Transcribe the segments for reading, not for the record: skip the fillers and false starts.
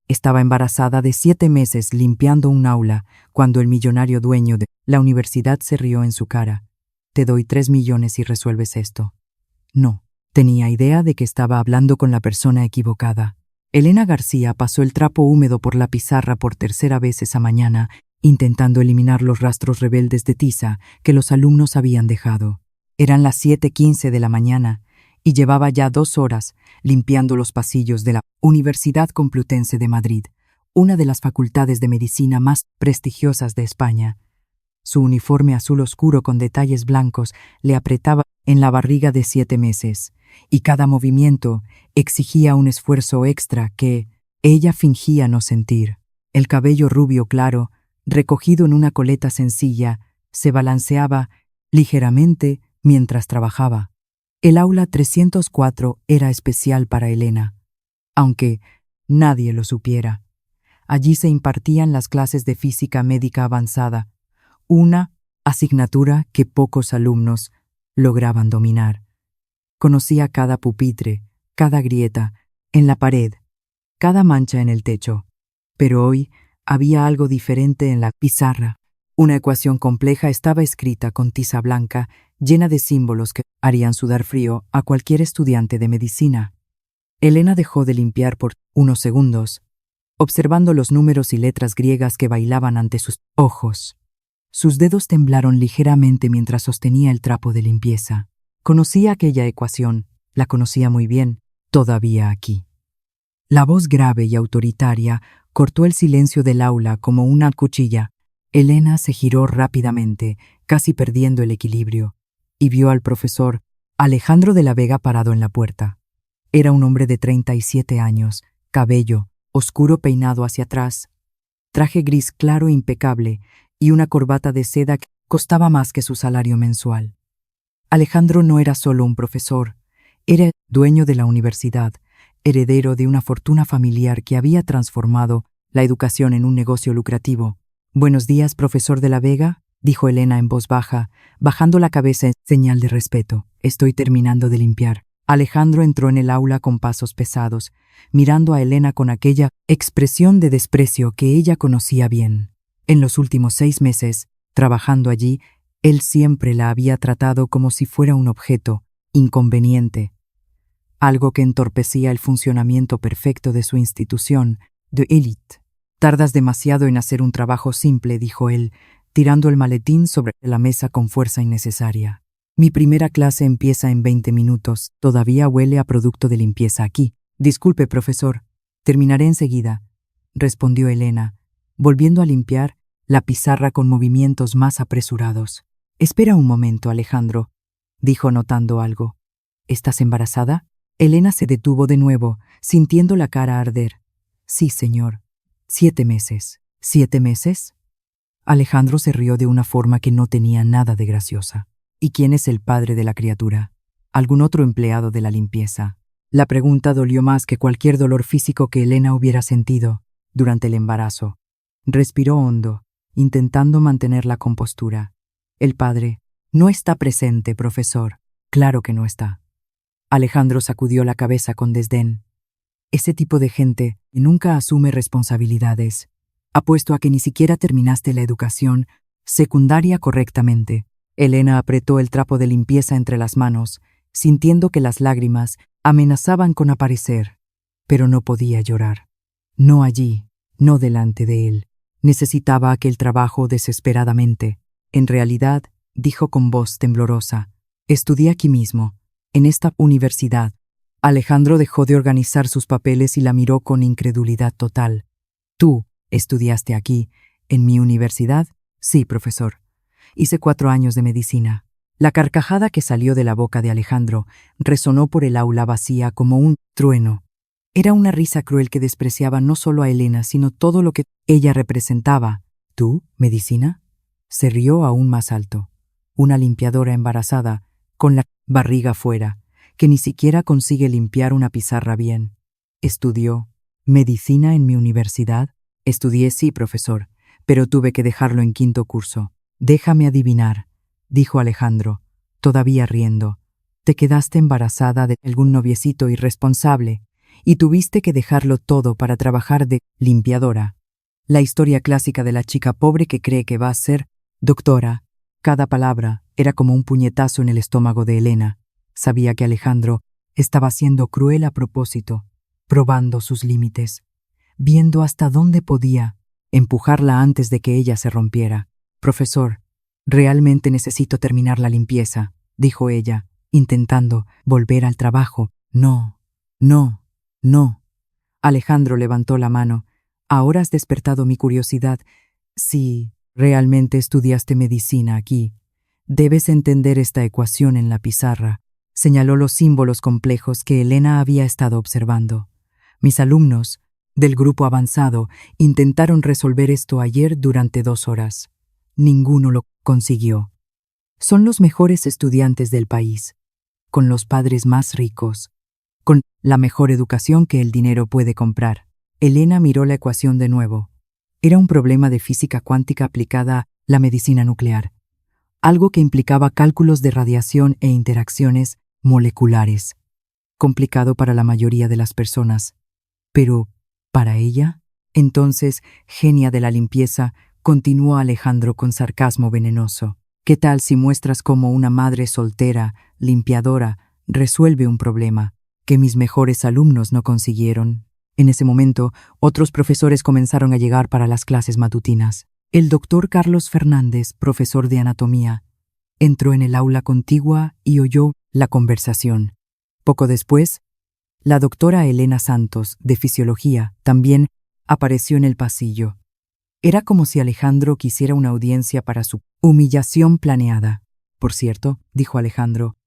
Estaba embarazada de 7 meses limpiando un aula cuando el millonario dueño de la universidad se rió en su cara. «Te doy 3 millones si resuelves esto». No, tenía idea de que estaba hablando con la persona equivocada. Elena García pasó el trapo húmedo por la pizarra por tercera vez esa mañana, intentando eliminar los rastros rebeldes de tiza que los alumnos habían dejado. Eran las 7:15 de la mañana y llevaba ya 2 horas limpiando los pasillos de la Universidad Complutense de Madrid, una de las facultades de medicina más prestigiosas de España. Su uniforme azul oscuro con detalles blancos le apretaba en la barriga de 7 meses, y cada movimiento exigía un esfuerzo extra que ella fingía no sentir. El cabello rubio claro, recogido en una coleta sencilla, se balanceaba ligeramente mientras trabajaba. El aula 304 era especial para Elena, aunque nadie lo supiera. Allí se impartían las clases de física médica avanzada, una asignatura que pocos alumnos lograban dominar. Conocía cada pupitre, cada grieta en la pared, cada mancha en el techo. Pero hoy había algo diferente en la pizarra. Una ecuación compleja estaba escrita con tiza blanca, llena de símbolos que harían sudar frío a cualquier estudiante de medicina. Elena dejó de limpiar por unos segundos, observando los números y letras griegas que bailaban ante sus ojos. Sus dedos temblaron ligeramente mientras sostenía el trapo de limpieza. Conocía aquella ecuación, la conocía muy bien, todavía aquí. La voz grave y autoritaria cortó el silencio del aula como una cuchilla. Elena se giró rápidamente, casi perdiendo el equilibrio, y vio al profesor Alejandro de la Vega parado en la puerta. Era un hombre de 37 años, cabello oscuro peinado hacia atrás, traje gris claro e impecable y una corbata de seda que costaba más que su salario mensual. Alejandro no era solo un profesor, era dueño de la universidad, heredero de una fortuna familiar que había transformado la educación en un negocio lucrativo. «Buenos días, profesor de la Vega», dijo Elena en voz baja, bajando la cabeza en señal de respeto. «Estoy terminando de limpiar». Alejandro entró en el aula con pasos pesados, mirando a Elena con aquella expresión de desprecio que ella conocía bien. En los últimos 6 meses, trabajando allí, él siempre la había tratado como si fuera un objeto inconveniente, algo que entorpecía el funcionamiento perfecto de su institución de élite. «Tardas demasiado en hacer un trabajo simple», dijo él, tirando el maletín sobre la mesa con fuerza innecesaria. «Mi primera clase empieza en 20 minutos. Todavía huele a producto de limpieza aquí». «Disculpe, profesor. Terminaré enseguida», respondió Elena, volviendo a limpiar la pizarra con movimientos más apresurados. «Espera un momento, Alejandro», dijo notando algo. «¿Estás embarazada?» Elena se detuvo de nuevo, sintiendo la cara arder. «Sí, señor. 7 meses». «¿7 meses?» Alejandro se rió de una forma que no tenía nada de graciosa. «¿Y quién es el padre de la criatura?» «Algún otro empleado de la limpieza». La pregunta dolió más que cualquier dolor físico que Elena hubiera sentido durante el embarazo. Respiró hondo, intentando mantener la compostura. «El padre no está presente, profesor». «Claro que no está». Alejandro sacudió la cabeza con desdén. «Ese tipo de gente nunca asume responsabilidades. Apuesto a que ni siquiera terminaste la educación secundaria correctamente». Elena apretó el trapo de limpieza entre las manos, sintiendo que las lágrimas amenazaban con aparecer, pero no podía llorar. No allí, no delante de él. Necesitaba aquel trabajo desesperadamente. «En realidad», dijo con voz temblorosa, «estudié aquí mismo, en esta universidad». Alejandro dejó de organizar sus papeles y la miró con incredulidad total. «¿Tú estudiaste aquí, en mi universidad?» «Sí, profesor. Hice 4 años de medicina». La carcajada que salió de la boca de Alejandro resonó por el aula vacía como un trueno. Era una risa cruel que despreciaba no solo a Elena, sino todo lo que ella representaba. «¿Tú, medicina?» Se rió aún más alto. «Una limpiadora embarazada, con la barriga fuera, que ni siquiera consigue limpiar una pizarra bien. ¿Estudió medicina en mi universidad?» «Estudié, sí, profesor, pero tuve que dejarlo en 5º curso». «Déjame adivinar», dijo Alejandro, todavía riendo. «Te quedaste embarazada de algún noviecito irresponsable y tuviste que dejarlo todo para trabajar de limpiadora. La historia clásica de la chica pobre que cree que va a ser doctora. Cada palabra era como un puñetazo en el estómago de Elena. Sabía que Alejandro estaba siendo cruel a propósito, probando sus límites, viendo hasta dónde podía empujarla antes de que ella se rompiera. Profesor, realmente necesito terminar la limpieza, dijo ella, intentando volver al trabajo. No, no, no. Alejandro levantó la mano. Ahora has despertado mi curiosidad. Si realmente estudiaste medicina aquí, debes entender esta ecuación en la pizarra. Señaló los símbolos complejos que Elena había estado observando. Mis alumnos, del grupo avanzado, intentaron resolver esto ayer durante 2 horas. Ninguno lo consiguió. Son los mejores estudiantes del país, con los padres más ricos, con la mejor educación que el dinero puede comprar. Elena miró la ecuación de nuevo. Era un problema de física cuántica aplicada a la medicina nuclear, algo que implicaba cálculos de radiación e interacciones moleculares. Complicado para la mayoría de las personas. Pero, ¿para ella? Entonces, genia de la limpieza, continuó Alejandro con sarcasmo venenoso. ¿Qué tal si muestras cómo una madre soltera, limpiadora, resuelve un problema que mis mejores alumnos no consiguieron? En ese momento, otros profesores comenzaron a llegar para las clases matutinas. El doctor Carlos Fernández, profesor de anatomía, entró en el aula contigua y oyó la conversación. Poco después, la doctora Elena Santos, de fisiología, también apareció en el pasillo. Era como si Alejandro quisiera una audiencia para su humillación planeada. Por cierto, dijo Alejandro,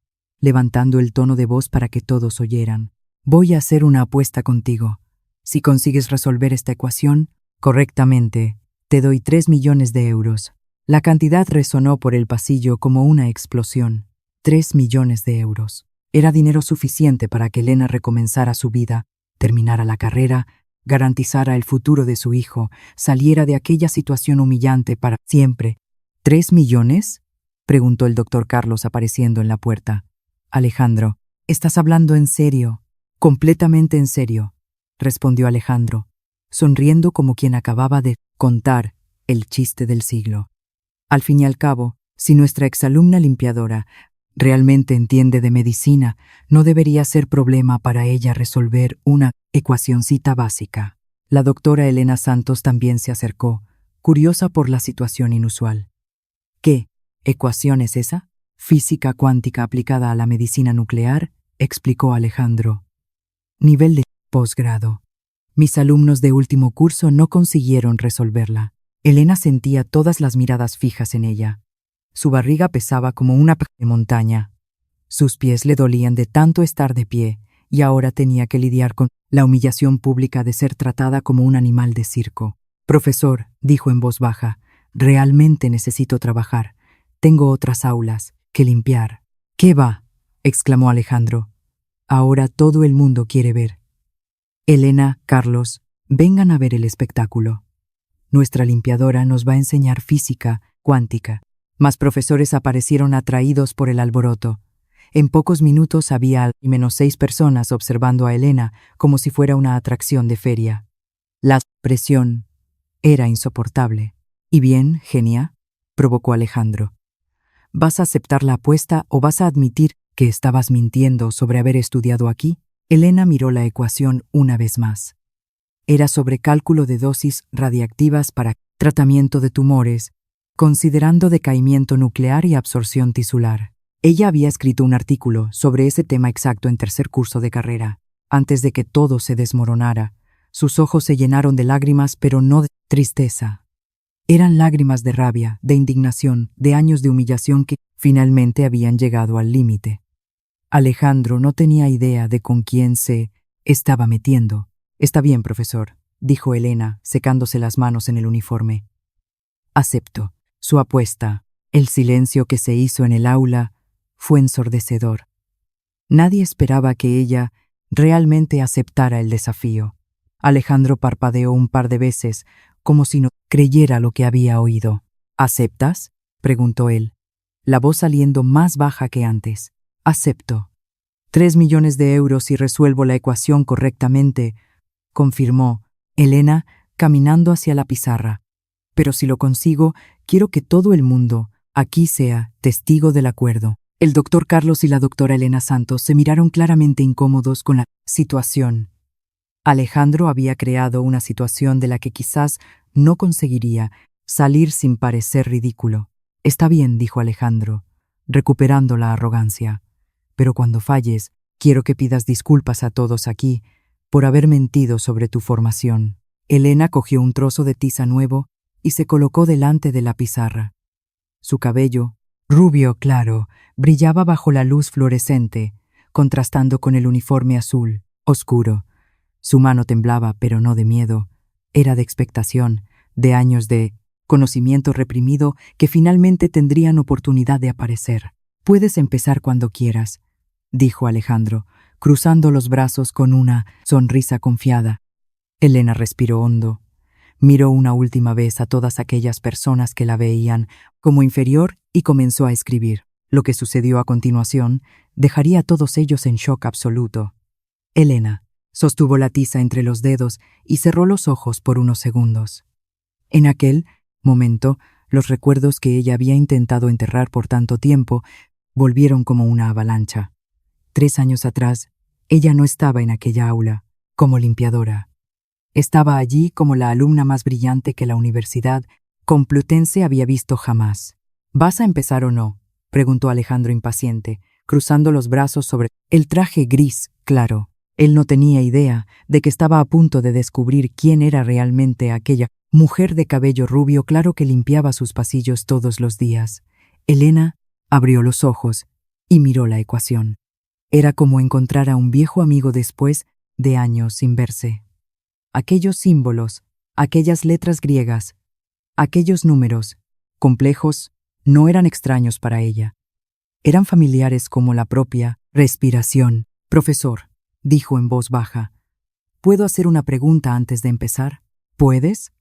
levantando el tono de voz para que todos oyeran, voy a hacer una apuesta contigo. Si consigues resolver esta ecuación correctamente, te doy 3 millones de euros. La cantidad resonó por el pasillo como una explosión. 3 millones de euros. Era dinero suficiente para que Elena recomenzara su vida, terminara la carrera, garantizara el futuro de su hijo, saliera de aquella situación humillante para siempre. ¿3 millones? Preguntó el doctor Carlos apareciendo en la puerta. Alejandro, ¿estás hablando en serio? Completamente en serio, respondió Alejandro, sonriendo como quien acababa de contar el chiste del siglo. Al fin y al cabo, si nuestra exalumna limpiadora realmente entiende de medicina, no debería ser problema para ella resolver una ecuacioncita básica. La doctora Elena Santos también se acercó, curiosa por la situación inusual. ¿Qué ecuación es esa? Física cuántica aplicada a la medicina nuclear, explicó Alejandro. Nivel de posgrado. Mis alumnos de último curso no consiguieron resolverla. Elena sentía todas las miradas fijas en ella. Su barriga pesaba como una montaña. Sus pies le dolían de tanto estar de pie, y ahora tenía que lidiar con la humillación pública de ser tratada como un animal de circo. Profesor, dijo en voz baja, realmente necesito trabajar. Tengo otras aulas que limpiar. ¿Qué va? Exclamó Alejandro. Ahora todo el mundo quiere ver. Elena, Carlos, vengan a ver el espectáculo. Nuestra limpiadora nos va a enseñar física cuántica. Más profesores aparecieron atraídos por el alboroto. En pocos minutos había al menos 6 personas observando a Elena como si fuera una atracción de feria. La presión era insoportable. ¿Y bien, genia?, provocó Alejandro. ¿Vas a aceptar la apuesta o vas a admitir que estabas mintiendo sobre haber estudiado aquí? Elena miró la ecuación una vez más. Era sobre cálculo de dosis radiactivas para tratamiento de tumores, considerando decaimiento nuclear y absorción tisular. Ella había escrito un artículo sobre ese tema exacto en 3er curso de carrera. Antes de que todo se desmoronara, sus ojos se llenaron de lágrimas, pero no de tristeza. Eran lágrimas de rabia, de indignación, de años de humillación que finalmente habían llegado al límite. Alejandro no tenía idea de con quién se estaba metiendo. Está bien, profesor, dijo Elena, secándose las manos en el uniforme. Acepto su apuesta. El silencio que se hizo en el aula fue ensordecedor. Nadie esperaba que ella realmente aceptara el desafío. Alejandro parpadeó un par de veces, como si no creyera lo que había oído. ¿Aceptas?, preguntó él, la voz saliendo más baja que antes. Acepto. 3 millones de euros si resuelvo la ecuación correctamente, confirmó Elena, caminando hacia la pizarra. Pero si lo consigo, quiero que todo el mundo aquí sea testigo del acuerdo. El doctor Carlos y la doctora Elena Santos se miraron claramente incómodos con la situación. Alejandro había creado una situación de la que quizás no conseguiría salir sin parecer ridículo. Está bien, dijo Alejandro, recuperando la arrogancia. Pero cuando falles, quiero que pidas disculpas a todos aquí por haber mentido sobre tu formación. Elena cogió un trozo de tiza nuevo y se colocó delante de la pizarra. Su cabello, rubio claro, brillaba bajo la luz fluorescente, contrastando con el uniforme azul, oscuro. Su mano temblaba, pero no de miedo. Era de expectación, de años de conocimiento reprimido que finalmente tendrían oportunidad de aparecer. Puedes empezar cuando quieras, dijo Alejandro, cruzando los brazos con una sonrisa confiada. Elena respiró hondo. Miró una última vez a todas aquellas personas que la veían como inferior y comenzó a escribir. Lo que sucedió a continuación dejaría a todos ellos en shock absoluto. Elena sostuvo la tiza entre los dedos y cerró los ojos por unos segundos. En aquel momento, los recuerdos que ella había intentado enterrar por tanto tiempo volvieron como una avalancha. 3 años atrás, ella no estaba en aquella aula como limpiadora. Estaba allí como la alumna más brillante que la Universidad Complutense había visto jamás. ¿Vas a empezar o no?, preguntó Alejandro impaciente, cruzando los brazos sobre el traje gris claro. Él no tenía idea de que estaba a punto de descubrir quién era realmente aquella mujer de cabello rubio claro que limpiaba sus pasillos todos los días. Elena abrió los ojos y miró la ecuación. Era como encontrar a un viejo amigo después de años sin verse. Aquellos símbolos, aquellas letras griegas, aquellos números, complejos, no eran extraños para ella. Eran familiares como la propia respiración. Profesor, dijo en voz baja, ¿puedo hacer una pregunta antes de empezar? ¿Puedes?,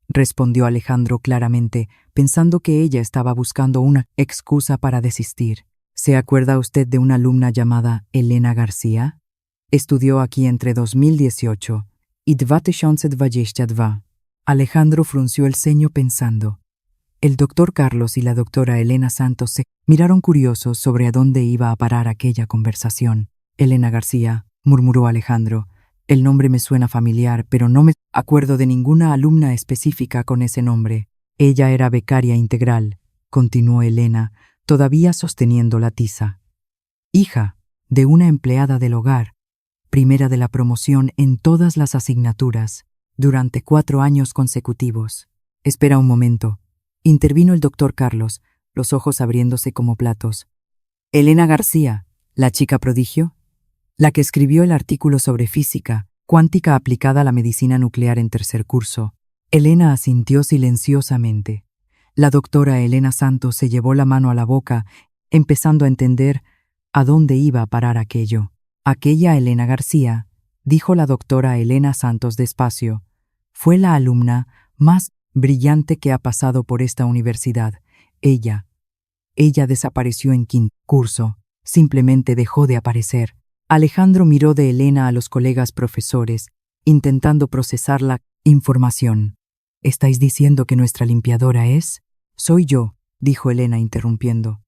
respondió Alejandro claramente, pensando que ella estaba buscando una excusa para desistir. ¿Se acuerda usted de una alumna llamada Elena García? Estudió aquí entre 2018 y 2022. Alejandro frunció el ceño pensando. El doctor Carlos y la doctora Elena Santos se miraron curiosos sobre a dónde iba a parar aquella conversación. Elena García, murmuró Alejandro. El nombre me suena familiar, pero no me acuerdo de ninguna alumna específica con ese nombre. Ella era becaria integral, continuó Elena, todavía sosteniendo la tiza. Hija de una empleada del hogar, primera de la promoción en todas las asignaturas, durante 4 años consecutivos. Espera un momento, intervino el doctor Carlos, los ojos abriéndose como platos. Elena García, la chica prodigio, la que escribió el artículo sobre física cuántica aplicada a la medicina nuclear en 3er curso. Elena asintió silenciosamente. La doctora Elena Santos se llevó la mano a la boca, empezando a entender a dónde iba a parar aquello. Aquella Elena García, dijo la doctora Elena Santos despacio, fue la alumna más brillante que ha pasado por esta universidad. Ella desapareció en 5º curso, simplemente dejó de aparecer. Alejandro miró de Elena a los colegas profesores, intentando procesar la información. ¿Estáis diciendo que nuestra limpiadora es? Soy yo, dijo Elena interrumpiendo.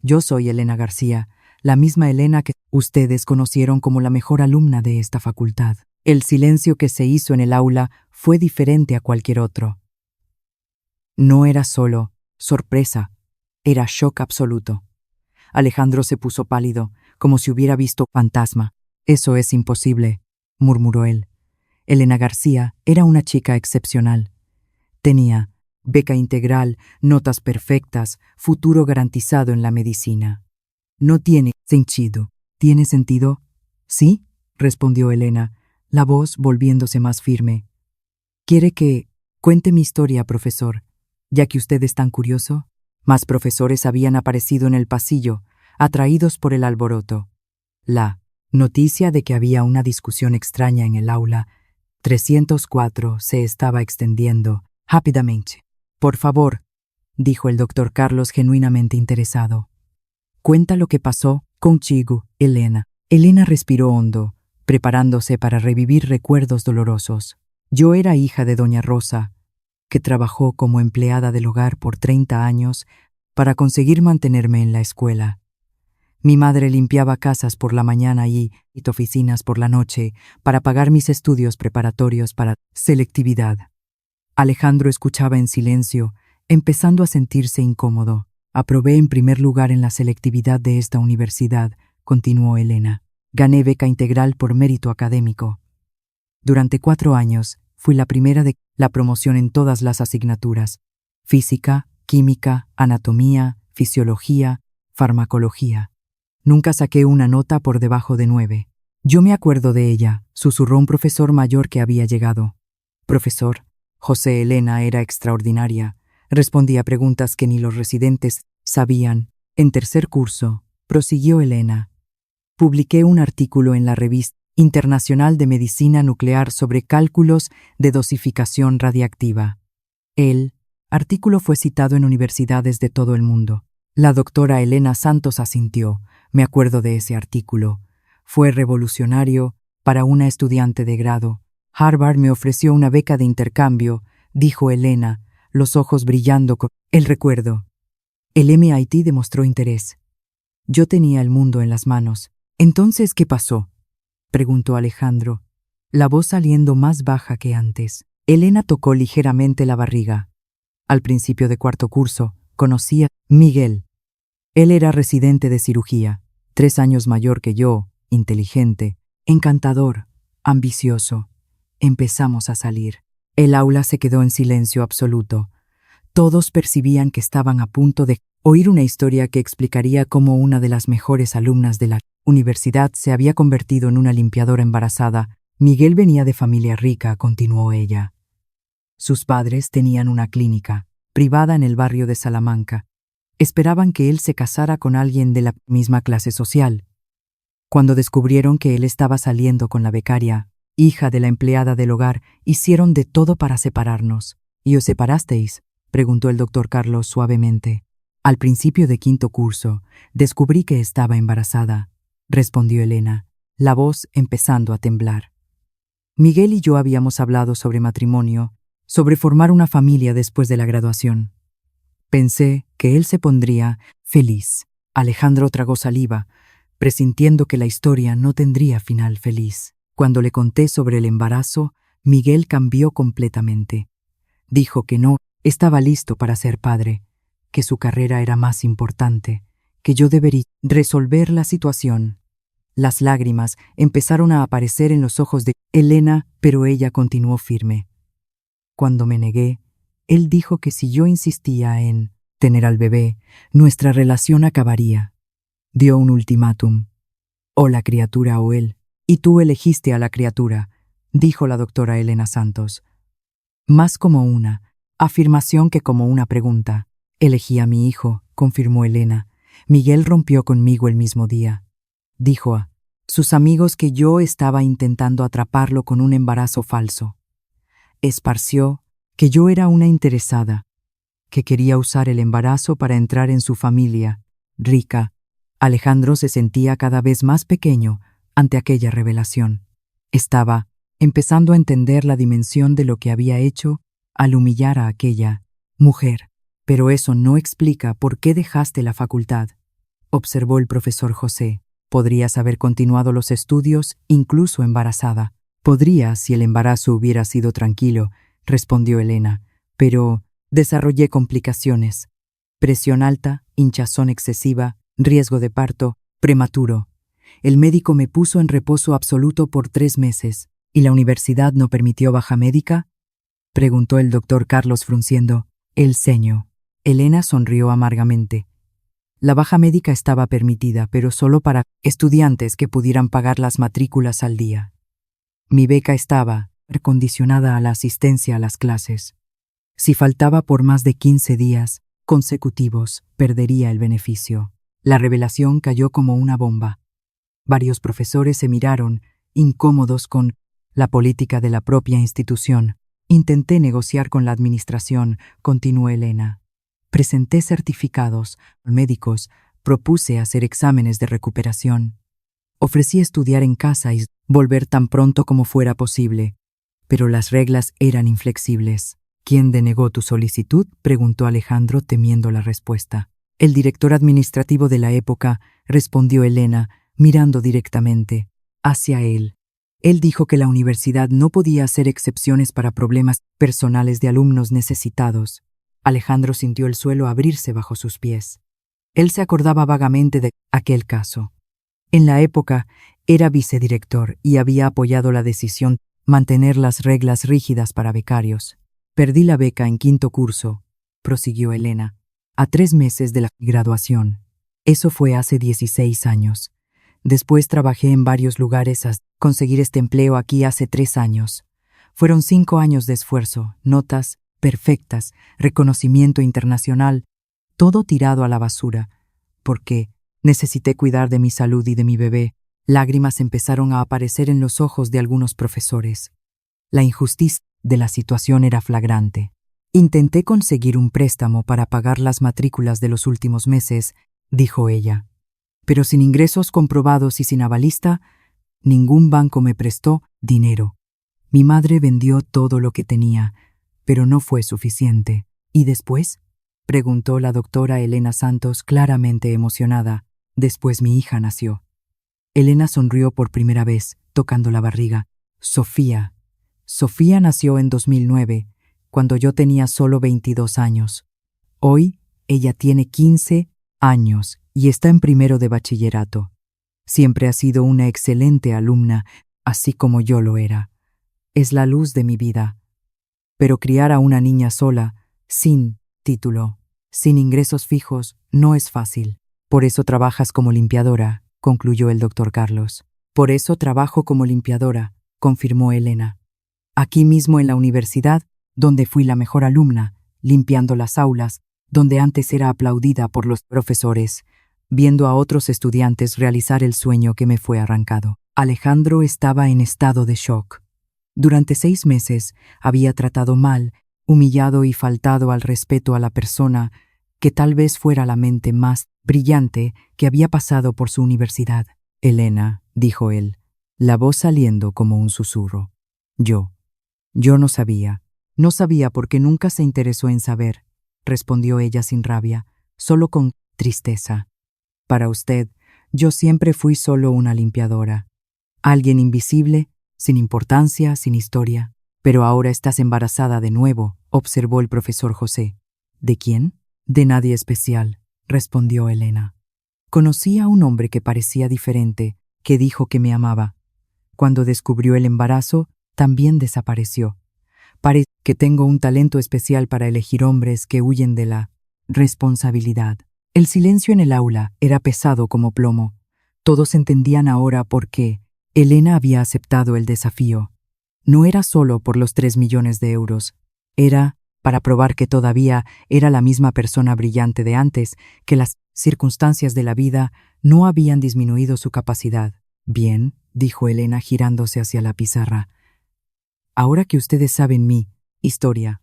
Yo soy Elena García, la misma Elena que ustedes conocieron como la mejor alumna de esta facultad. El silencio que se hizo en el aula fue diferente a cualquier otro. No era solo sorpresa, era shock absoluto. Alejandro se puso pálido, como si hubiera visto fantasma. Eso es imposible, murmuró él. Elena García era una chica excepcional. Tenía beca integral, notas perfectas, futuro garantizado en la medicina. No tiene sentido. ¿Tiene sentido? Sí, respondió Elena, la voz volviéndose más firme. ¿Quiere que cuente mi historia, profesor, ya que usted es tan curioso? Más profesores habían aparecido en el pasillo, atraídos por el alboroto. La noticia de que había una discusión extraña en el aula 304 se estaba extendiendo rápidamente. Por favor, dijo el doctor Carlos genuinamente interesado. Cuenta lo que pasó contigo, Elena. Elena respiró hondo, preparándose para revivir recuerdos dolorosos. Yo era hija de doña Rosa, que trabajó como empleada del hogar por 30 años para conseguir mantenerme en la escuela. Mi madre limpiaba casas por la mañana y oficinas por la noche para pagar mis estudios preparatorios para selectividad. Alejandro escuchaba en silencio, empezando a sentirse incómodo. Aprobé en primer lugar en la selectividad de esta universidad, continuó Elena. Gané beca integral por mérito académico. Durante 4 años, fui la primera de la promoción en todas las asignaturas: física, química, anatomía, fisiología, farmacología. Nunca saqué una nota por debajo de 9. Yo me acuerdo de ella, susurró un profesor mayor que había llegado. Profesor, José Elena era extraordinaria. Respondía preguntas que ni los residentes sabían. En tercer curso, prosiguió Elena, publiqué un artículo en la revista Internacional de Medicina Nuclear sobre cálculos de dosificación radiactiva. El artículo fue citado en universidades de todo el mundo. La doctora Elena Santos asintió. Me acuerdo de ese artículo. Fue revolucionario para una estudiante de grado. Harvard me ofreció una beca de intercambio, dijo Elena, los ojos brillando con el recuerdo. El MIT demostró interés. Yo tenía el mundo en las manos. ¿Entonces qué pasó?, preguntó Alejandro, la voz saliendo más baja que antes. Elena tocó ligeramente la barriga. Al principio de cuarto curso, conocí a Miguel. Él era residente de cirugía, 3 años mayor que yo, inteligente, encantador, ambicioso. Empezamos a salir. El aula se quedó en silencio absoluto. Todos percibían que estaban a punto de oír una historia que explicaría cómo una de las mejores alumnas de la universidad se había convertido en una limpiadora embarazada. Miguel venía de familia rica, continuó ella. Sus padres tenían una clínica privada en el barrio de Salamanca. Esperaban que él se casara con alguien de la misma clase social. Cuando descubrieron que él estaba saliendo con la becaria, hija de la empleada del hogar, hicieron de todo para separarnos. ¿Y os separasteis?, preguntó el doctor Carlos suavemente. Al principio de quinto curso, descubrí que estaba embarazada, respondió Elena, la voz empezando a temblar. Miguel y yo habíamos hablado sobre matrimonio, sobre formar una familia después de la graduación. Pensé que él se pondría feliz. Alejandro tragó saliva, presintiendo que la historia no tendría final feliz. Cuando le conté sobre el embarazo, Miguel cambió completamente. Dijo que no estaba listo para ser padre, que su carrera era más importante, que yo debería resolver la situación. Las lágrimas empezaron a aparecer en los ojos de Elena, pero ella continuó firme. Cuando me negué, él dijo que si yo insistía en tener al bebé, nuestra relación acabaría. Dio un ultimátum. O la criatura o él. Y tú elegiste a la criatura, dijo la doctora Elena Santos. Más como una afirmación que como una pregunta. Elegí a mi hijo, confirmó Elena. Miguel rompió conmigo el mismo día. Dijo a sus amigos que yo estaba intentando atraparlo con un embarazo falso. Esparció que yo era una interesada, que quería usar el embarazo para entrar en su familia, rica. Alejandro se sentía cada vez más pequeño ante aquella revelación. Estaba empezando a entender la dimensión de lo que había hecho al humillar a aquella mujer. Pero eso no explica por qué dejaste la facultad, observó el profesor José. Podrías haber continuado los estudios incluso embarazada. Podría si el embarazo hubiera sido tranquilo, respondió Elena, pero desarrollé complicaciones. Presión alta, hinchazón excesiva, riesgo de parto, prematuro. El médico me puso en reposo absoluto por 3 meses. ¿Y la universidad no permitió baja médica?, preguntó el doctor Carlos frunciendo el ceño. Elena sonrió amargamente. La baja médica estaba permitida, pero solo para estudiantes que pudieran pagar las matrículas al día. Mi beca estaba condicionada a la asistencia a las clases. Si faltaba por más de 15 días consecutivos, perdería el beneficio. La revelación cayó como una bomba. Varios profesores se miraron, incómodos con la política de la propia institución. Intenté negociar con la administración, continuó Elena. Presenté certificados médicos, propuse hacer exámenes de recuperación. Ofrecí estudiar en casa y volver tan pronto como fuera posible, pero las reglas eran inflexibles. ¿Quién denegó tu solicitud?, preguntó Alejandro, temiendo la respuesta. El director administrativo de la época, respondió Elena, mirando directamente hacia él. Él dijo que la universidad no podía hacer excepciones para problemas personales de alumnos necesitados. Alejandro sintió el suelo abrirse bajo sus pies. Él se acordaba vagamente de aquel caso. En la época, era vicedirector y había apoyado la decisión mantener las reglas rígidas para becarios. Perdí la beca en 5º curso, prosiguió Elena, a 3 meses de la graduación. Eso fue hace 16 años. Después trabajé en varios lugares hasta conseguir este empleo aquí hace 3 años. Fueron 5 años de esfuerzo, notas perfectas, reconocimiento internacional, todo tirado a la basura, porque necesité cuidar de mi salud y de mi bebé. Lágrimas empezaron a aparecer en los ojos de algunos profesores. La injusticia de la situación era flagrante. Intenté conseguir un préstamo para pagar las matrículas de los últimos meses, dijo ella. Pero sin ingresos comprobados y sin avalista, ningún banco me prestó dinero. Mi madre vendió todo lo que tenía, pero no fue suficiente. ¿Y después?, preguntó la doctora Elena Santos, claramente emocionada. Después mi hija nació. Elena sonrió por primera vez, tocando la barriga. Sofía nació en 2009, cuando yo tenía solo 22 años. Hoy, ella tiene 15 años y está en 1º de bachillerato. Siempre ha sido una excelente alumna, así como yo lo era. Es la luz de mi vida. Pero criar a una niña sola, sin título, sin ingresos fijos, no es fácil. Por eso trabajas como limpiadora, concluyó el doctor Carlos. Por eso trabajo como limpiadora, confirmó Elena. Aquí mismo en la universidad, donde fui la mejor alumna, limpiando las aulas, donde antes era aplaudida por los profesores, viendo a otros estudiantes realizar el sueño que me fue arrancado. Alejandro estaba en estado de shock. Durante 6 meses había tratado mal, humillado y faltado al respeto a la persona que tal vez fuera la mente más brillante que había pasado por su universidad. Elena, dijo él, la voz saliendo como un susurro. Yo no sabía. No sabía porque nunca se interesó en saber, respondió ella sin rabia, solo con tristeza. Para usted, yo siempre fui solo una limpiadora. Alguien invisible, sin importancia, sin historia. Pero ahora estás embarazada de nuevo, observó el profesor José. ¿De quién? De nadie especial, respondió Elena. Conocí a un hombre que parecía diferente, que dijo que me amaba. Cuando descubrió el embarazo, también desapareció. Parece que tengo un talento especial para elegir hombres que huyen de la responsabilidad. El silencio en el aula era pesado como plomo. Todos entendían ahora por qué Elena había aceptado el desafío. No era solo por los 3 millones de euros. Era para probar que todavía era la misma persona brillante de antes, que las circunstancias de la vida no habían disminuido su capacidad. Bien, dijo Elena girándose hacia la pizarra. Ahora que ustedes saben mi historia,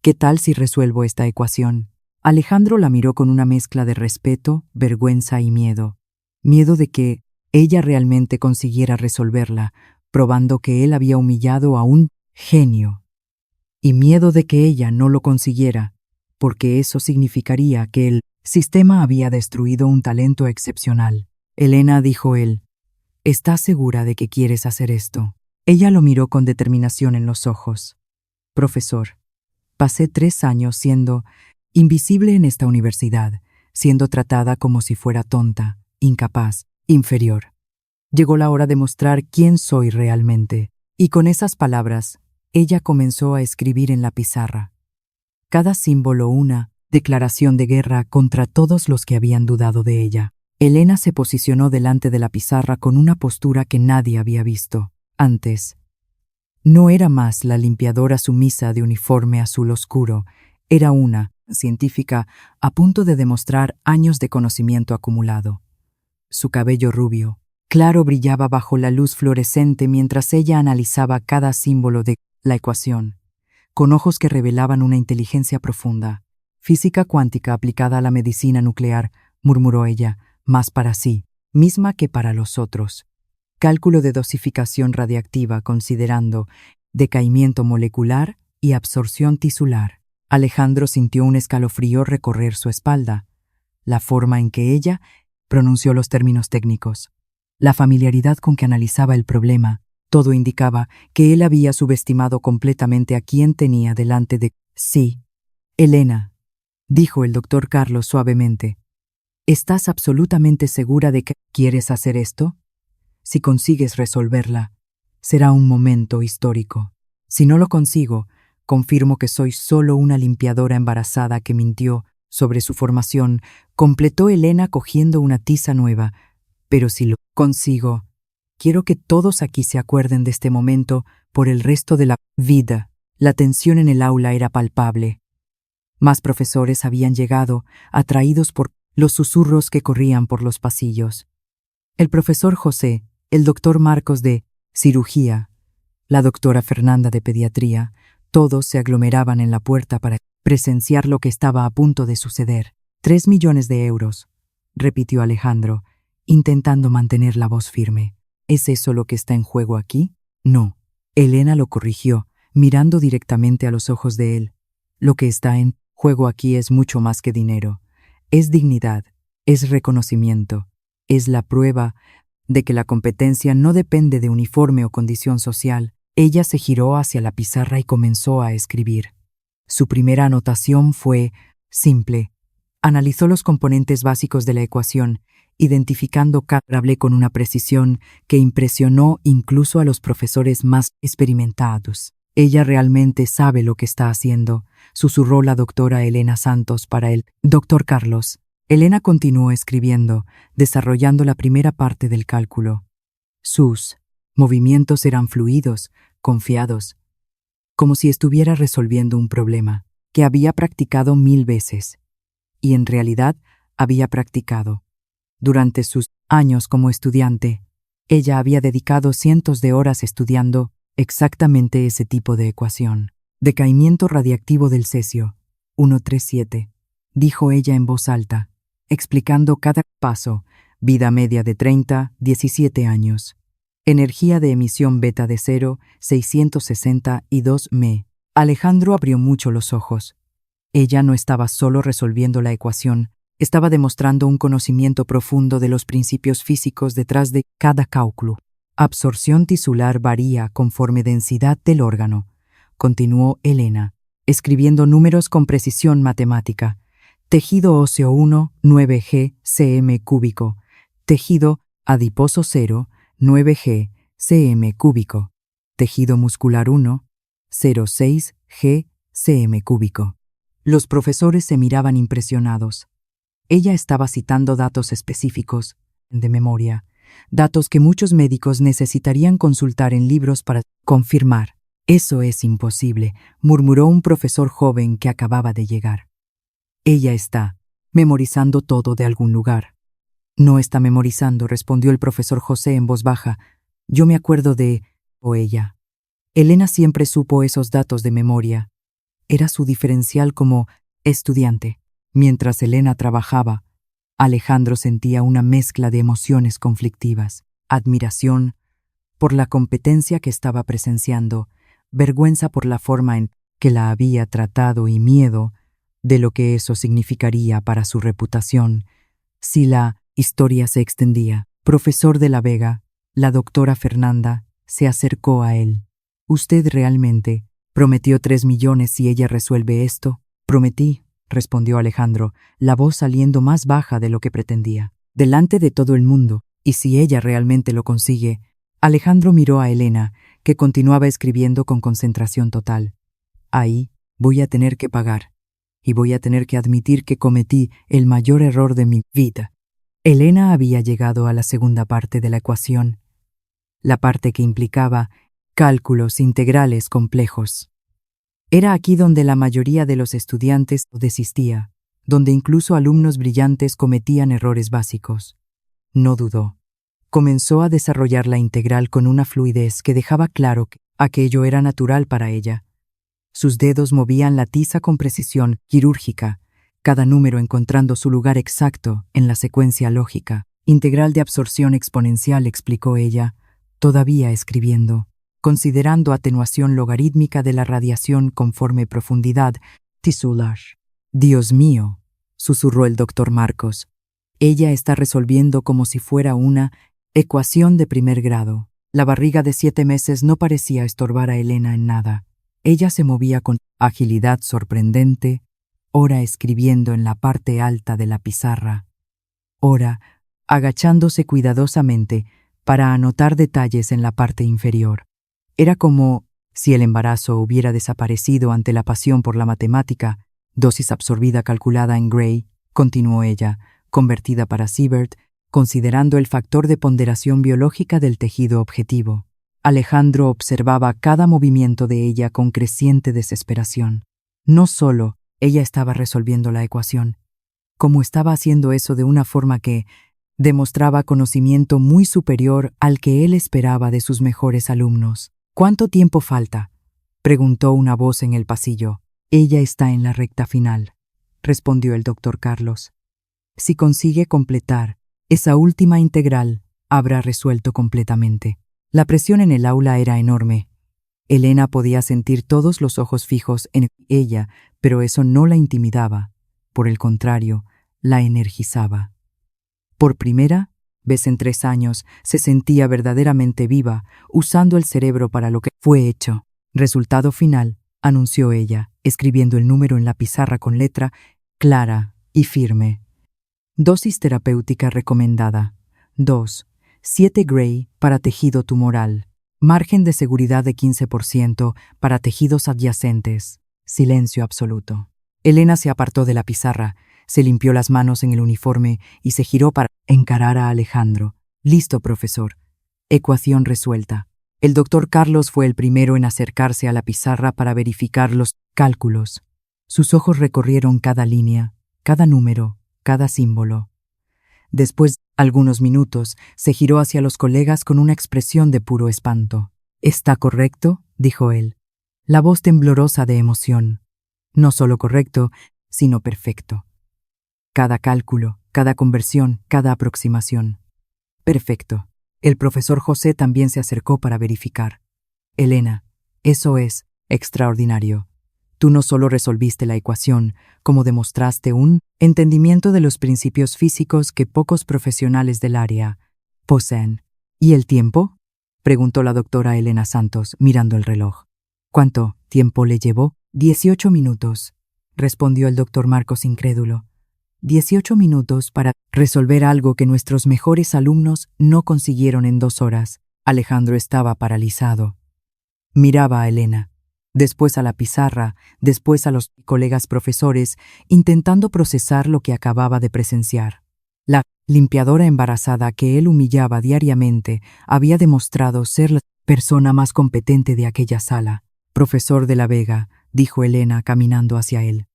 ¿qué tal si resuelvo esta ecuación? Alejandro la miró con una mezcla de respeto, vergüenza y miedo. Miedo de que ella realmente consiguiera resolverla, probando que él había humillado a un genio. Y miedo de que ella no lo consiguiera, porque eso significaría que el sistema había destruido un talento excepcional. Elena, dijo él, ¿estás segura de que quieres hacer esto? Ella lo miró con determinación en los ojos. Profesor, pasé 3 años siendo invisible en esta universidad, siendo tratada como si fuera tonta, incapaz, inferior. Llegó la hora de mostrar quién soy realmente. Y con esas palabras, ella comenzó a escribir en la pizarra. Cada símbolo una declaración de guerra contra todos los que habían dudado de ella. Elena se posicionó delante de la pizarra con una postura que nadie había visto antes. No era más la limpiadora sumisa de uniforme azul oscuro, era una científica a punto de demostrar años de conocimiento acumulado. Su cabello rubio, claro, brillaba bajo la luz fluorescente mientras ella analizaba cada símbolo de la ecuación, con ojos que revelaban una inteligencia profunda. Física cuántica aplicada a la medicina nuclear, murmuró ella, más para sí. misma que para los otros. Cálculo de dosificación radiactiva considerando decaimiento molecular y absorción tisular. Alejandro sintió un escalofrío recorrer su espalda. La forma en que ella pronunció los términos técnicos, la familiaridad con que analizaba el problema, todo indicaba que él había subestimado completamente a quien tenía delante de... Sí, Elena, dijo el doctor Carlos suavemente. ¿Estás absolutamente segura de que quieres hacer esto? Si consigues resolverla, será un momento histórico. Si no lo consigo, confirmo que soy solo una limpiadora embarazada que mintió sobre su formación, completó Elena cogiendo una tiza nueva. Pero si lo consigo, quiero que todos aquí se acuerden de este momento por el resto de la vida. La tensión en el aula era palpable. Más profesores habían llegado, atraídos por los susurros que corrían por los pasillos. El profesor José, el doctor Marcos de cirugía, la doctora Fernanda de pediatría, todos se aglomeraban en la puerta para presenciar lo que estaba a punto de suceder. 3 millones de euros, repitió Alejandro, intentando mantener la voz firme. ¿Es eso lo que está en juego aquí? No. Elena lo corrigió, mirando directamente a los ojos de él. Lo que está en juego aquí es mucho más que dinero. Es dignidad, es reconocimiento, es la prueba de que la competencia no depende de uniforme o condición social. Ella se giró hacia la pizarra y comenzó a escribir. Su primera anotación fue simple. Analizó los componentes básicos de la ecuación, identificando cada variable con una precisión que impresionó incluso a los profesores más experimentados. Ella realmente sabe lo que está haciendo, susurró la doctora Elena Santos para el doctor Carlos. Elena continuó escribiendo, desarrollando la primera parte del cálculo. Sus movimientos eran fluidos, confiados, como si estuviera resolviendo un problema que había practicado 1000 veces. Y en realidad había practicado. Durante sus años como estudiante, ella había dedicado cientos de horas estudiando exactamente ese tipo de ecuación. Decaimiento radiactivo del cesio, 137, dijo ella en voz alta, explicando cada paso, vida media de 17 años. Energía de emisión beta de 0, 662 me. Alejandro abrió mucho los ojos. Ella no estaba solo resolviendo la ecuación, estaba demostrando un conocimiento profundo de los principios físicos detrás de cada cálculo. Absorción tisular varía conforme densidad del órgano, continuó Elena, escribiendo números con precisión matemática. Tejido óseo 1, 9G, cm cúbico. Tejido adiposo 0, 9G, cm cúbico. Tejido muscular 1, 0,6 G, cm cúbico. Los profesores se miraban impresionados. Ella estaba citando datos específicos, de memoria, datos que muchos médicos necesitarían consultar en libros para confirmar. Eso es imposible, murmuró un profesor joven que acababa de llegar. Ella está memorizando todo de algún lugar. No está memorizando, respondió el profesor José en voz baja. Yo me acuerdo de... o ella. Elena siempre supo esos datos de memoria. Era su diferencial como estudiante. Mientras Elena trabajaba, Alejandro sentía una mezcla de emociones conflictivas. Admiración por la competencia que estaba presenciando, vergüenza por la forma en que la había tratado y miedo de lo que eso significaría para su reputación si la historia se extendía. Profesor de la Vega, la doctora Fernanda se acercó a él. ¿Usted realmente prometió 3 millones si ella resuelve esto? Prometí, respondió Alejandro, la voz saliendo más baja de lo que pretendía. Delante de todo el mundo, y si ella realmente lo consigue. Alejandro miró a Elena, que continuaba escribiendo con concentración total. Ahí voy a tener que pagar. Y voy a tener que admitir que cometí el mayor error de mi vida. Elena había llegado a la segunda parte de la ecuación, la parte que implicaba cálculos integrales complejos. Era aquí donde la mayoría de los estudiantes desistía, donde incluso alumnos brillantes cometían errores básicos. No dudó. Comenzó a desarrollar la integral con una fluidez que dejaba claro que aquello era natural para ella. Sus dedos movían la tiza con precisión quirúrgica, cada número encontrando su lugar exacto en la secuencia lógica. Integral de absorción exponencial, explicó ella, todavía escribiendo. Considerando atenuación logarítmica de la radiación conforme profundidad tisular. Dios mío, susurró el doctor Marcos. Ella está resolviendo como si fuera una ecuación de primer grado. La barriga de 7 meses no parecía estorbar a Elena en nada. Ella se movía con agilidad sorprendente, ora escribiendo en la parte alta de la pizarra, ora agachándose cuidadosamente para anotar detalles en la parte inferior. Era como si el embarazo hubiera desaparecido ante la pasión por la matemática, dosis absorbida calculada en Gray, continuó ella, convertida para Siebert, considerando el factor de ponderación biológica del tejido objetivo. Alejandro observaba cada movimiento de ella con creciente desesperación. No solo ella estaba resolviendo la ecuación, como estaba haciendo eso de una forma que demostraba conocimiento muy superior al que él esperaba de sus mejores alumnos. ¿Cuánto tiempo falta?, preguntó una voz en el pasillo. Ella está en la recta final, respondió el doctor Carlos. Si consigue completar esa última integral, habrá resuelto completamente. La presión en el aula era enorme. Elena podía sentir todos los ojos fijos en ella, pero eso no la intimidaba. Por el contrario, la energizaba. Por primera vez en 3 años, se sentía verdaderamente viva, usando el cerebro para lo que fue hecho. Resultado final, anunció ella, escribiendo el número en la pizarra con letra clara y firme. Dosis terapéutica recomendada. 2. 7 Gray para tejido tumoral. Margen de seguridad de 15% para tejidos adyacentes. Silencio absoluto. Elena se apartó de la pizarra, se limpió las manos en el uniforme y se giró para encarar a Alejandro. Listo, profesor. Ecuación resuelta. El doctor Carlos fue el primero en acercarse a la pizarra para verificar los cálculos. Sus ojos recorrieron cada línea, cada número, cada símbolo. Después de algunos minutos, se giró hacia los colegas con una expresión de puro espanto. «¿Está correcto?», dijo él, la voz temblorosa de emoción. No solo correcto, sino perfecto. Cada cálculo, cada conversión, cada aproximación. Perfecto. El profesor José también se acercó para verificar. Elena, eso es extraordinario. Tú no solo resolviste la ecuación, como demostraste un entendimiento de los principios físicos que pocos profesionales del área poseen. ¿Y el tiempo?, preguntó la doctora Elena Santos, mirando el reloj. ¿Cuánto tiempo le llevó? 18 minutos, respondió el doctor Marcos incrédulo. 18 minutos para resolver algo que nuestros mejores alumnos no consiguieron en 2 horas. Alejandro estaba paralizado. Miraba a Elena, después a la pizarra, después a los colegas profesores, intentando procesar lo que acababa de presenciar. La limpiadora embarazada que él humillaba diariamente había demostrado ser la persona más competente de aquella sala. «Profesor de la Vega», dijo Elena caminando hacia él.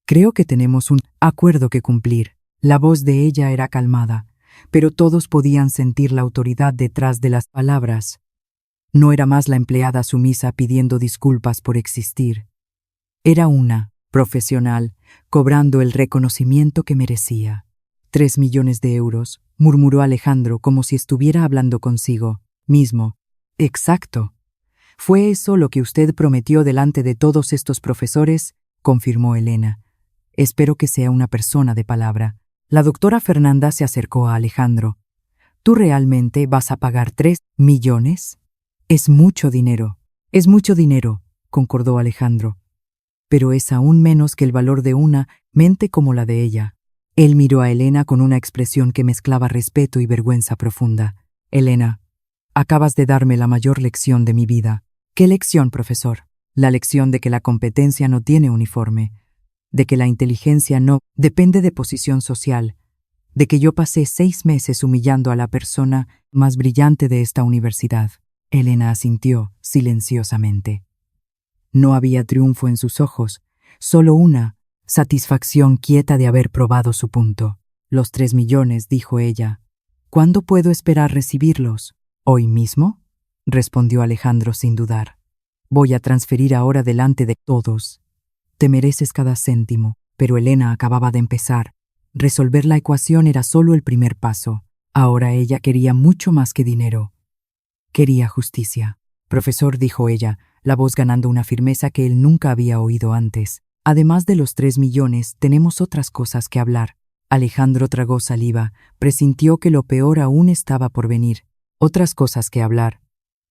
«Creo que tenemos un acuerdo que cumplir». La voz de ella era calmada, pero todos podían sentir la autoridad detrás de las palabras. No era más la empleada sumisa pidiendo disculpas por existir. Era una profesional, cobrando el reconocimiento que merecía. 3 millones de euros, murmuró Alejandro como si estuviera hablando consigo mismo. Exacto. Fue eso lo que usted prometió delante de todos estos profesores, confirmó Elena. Espero que sea una persona de palabra. La doctora Fernanda se acercó a Alejandro. ¿Tú realmente vas a pagar 3 millones? Es mucho dinero, concordó Alejandro. Pero es aún menos que el valor de una mente como la de ella. Él miró a Elena con una expresión que mezclaba respeto y vergüenza profunda. Elena, acabas de darme la mayor lección de mi vida. ¿Qué lección, profesor? La lección de que la competencia no tiene uniforme, de que la inteligencia no depende de posición social, de que yo pasé 6 meses humillando a la persona más brillante de esta universidad. Elena asintió silenciosamente. No había triunfo en sus ojos, solo una satisfacción quieta de haber probado su punto. Los 3 millones, dijo ella. ¿Cuándo puedo esperar recibirlos? ¿Hoy mismo?, respondió Alejandro sin dudar. Voy a transferir ahora delante de todos. Te mereces cada céntimo, pero Elena acababa de empezar. Resolver la ecuación era solo el primer paso. Ahora ella quería mucho más que dinero. Quería justicia. Profesor, dijo ella, la voz ganando una firmeza que él nunca había oído antes. Además de los 3 millones, tenemos otras cosas que hablar. Alejandro tragó saliva, presintió que lo peor aún estaba por venir. Otras cosas que hablar,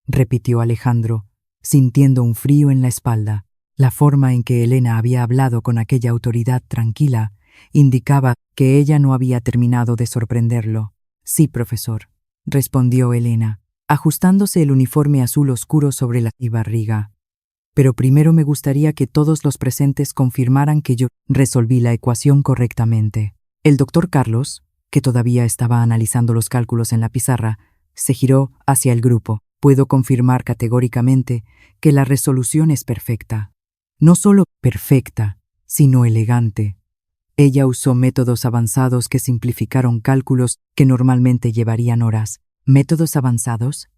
repitió Alejandro, sintiendo un frío en la espalda. La forma en que Elena había hablado con aquella autoridad tranquila indicaba que ella no había terminado de sorprenderlo. Sí, profesor, respondió Elena, ajustándose el uniforme azul oscuro sobre la barriga. Pero primero me gustaría que todos los presentes confirmaran que yo resolví la ecuación correctamente. El doctor Carlos, que todavía estaba analizando los cálculos en la pizarra, se giró hacia el grupo. Puedo confirmar categóricamente que la resolución es perfecta. No solo perfecta, sino elegante. Ella usó métodos avanzados que simplificaron cálculos que normalmente llevarían horas. ¿Métodos avanzados?,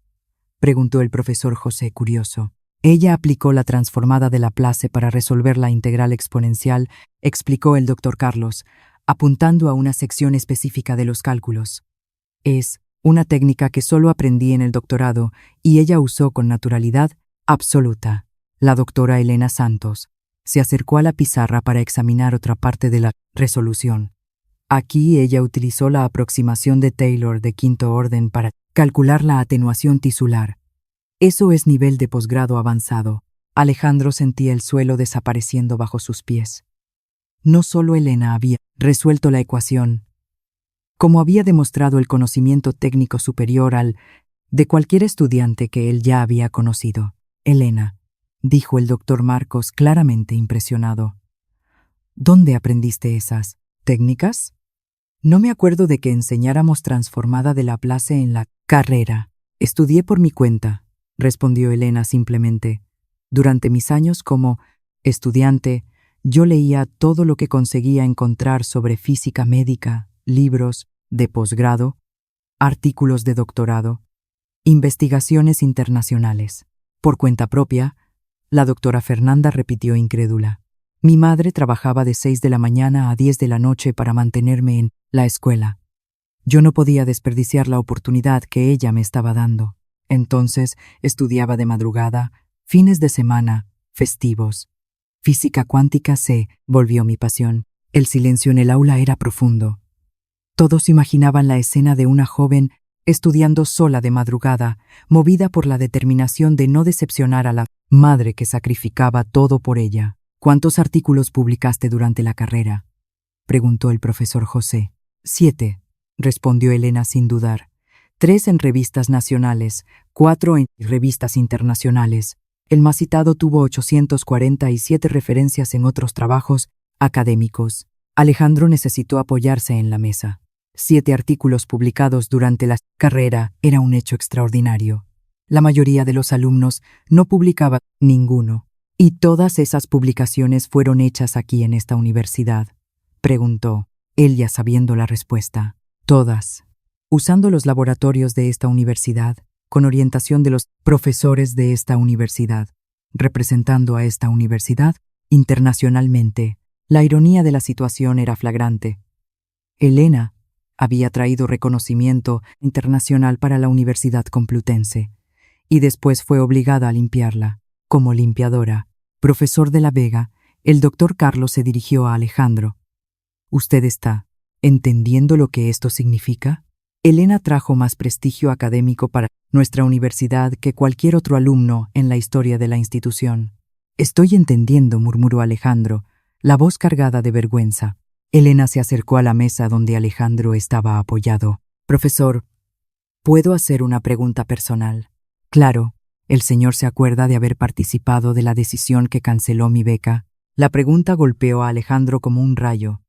preguntó el profesor José, curioso. Ella aplicó la transformada de Laplace para resolver la integral exponencial, explicó el doctor Carlos, apuntando a una sección específica de los cálculos. Es una técnica que solo aprendí en el doctorado y ella usó con naturalidad absoluta. La doctora Elena Santos se acercó a la pizarra para examinar otra parte de la resolución. Aquí ella utilizó la aproximación de Taylor de quinto orden para calcular la atenuación tisular. Eso es nivel de posgrado avanzado. Alejandro sentía el suelo desapareciendo bajo sus pies. No solo Elena había resuelto la ecuación, como había demostrado el conocimiento técnico superior al de cualquier estudiante que él ya había conocido. Elena, dijo el doctor Marcos, claramente impresionado. ¿Dónde aprendiste esas técnicas? No me acuerdo de que enseñáramos transformada de Laplace en la carrera. Estudié por mi cuenta, respondió Elena simplemente. Durante mis años como estudiante, yo leía todo lo que conseguía encontrar sobre física médica, libros de posgrado, artículos de doctorado, investigaciones internacionales. Por cuenta propia, la doctora Fernanda repitió incrédula. Mi madre trabajaba de 6 de la mañana a 10 de la noche para mantenerme en la escuela. Yo no podía desperdiciar la oportunidad que ella me estaba dando. Entonces estudiaba de madrugada, fines de semana, festivos. Física cuántica se volvió mi pasión. El silencio en el aula era profundo. Todos imaginaban la escena de una joven estudiando sola de madrugada, movida por la determinación de no decepcionar a la madre que sacrificaba todo por ella. ¿Cuántos artículos publicaste durante la carrera?, preguntó el profesor José. 7, respondió Elena sin dudar. 3 en revistas nacionales, 4 en revistas internacionales. El más citado tuvo 847 referencias en otros trabajos académicos. Alejandro necesitó apoyarse en la mesa. 7 artículos publicados durante la carrera era un hecho extraordinario. La mayoría de los alumnos no publicaba ninguno. ¿Y todas esas publicaciones fueron hechas aquí en esta universidad?, preguntó, él ya sabiendo la respuesta. Todas. Usando los laboratorios de esta universidad, con orientación de los profesores de esta universidad, representando a esta universidad internacionalmente. La ironía de la situación era flagrante. Elena había traído reconocimiento internacional para la Universidad Complutense, y después fue obligada a limpiarla. Como limpiadora, profesor de la Vega, el doctor Carlos se dirigió a Alejandro. ¿Usted está entendiendo lo que esto significa? Elena trajo más prestigio académico para nuestra universidad que cualquier otro alumno en la historia de la institución. Estoy entendiendo, murmuró Alejandro, la voz cargada de vergüenza. Elena se acercó a la mesa donde Alejandro estaba apoyado. Profesor, ¿puedo hacer una pregunta personal? Claro. ¿El señor se acuerda de haber participado de la decisión que canceló mi beca? La pregunta golpeó a Alejandro como un rayo.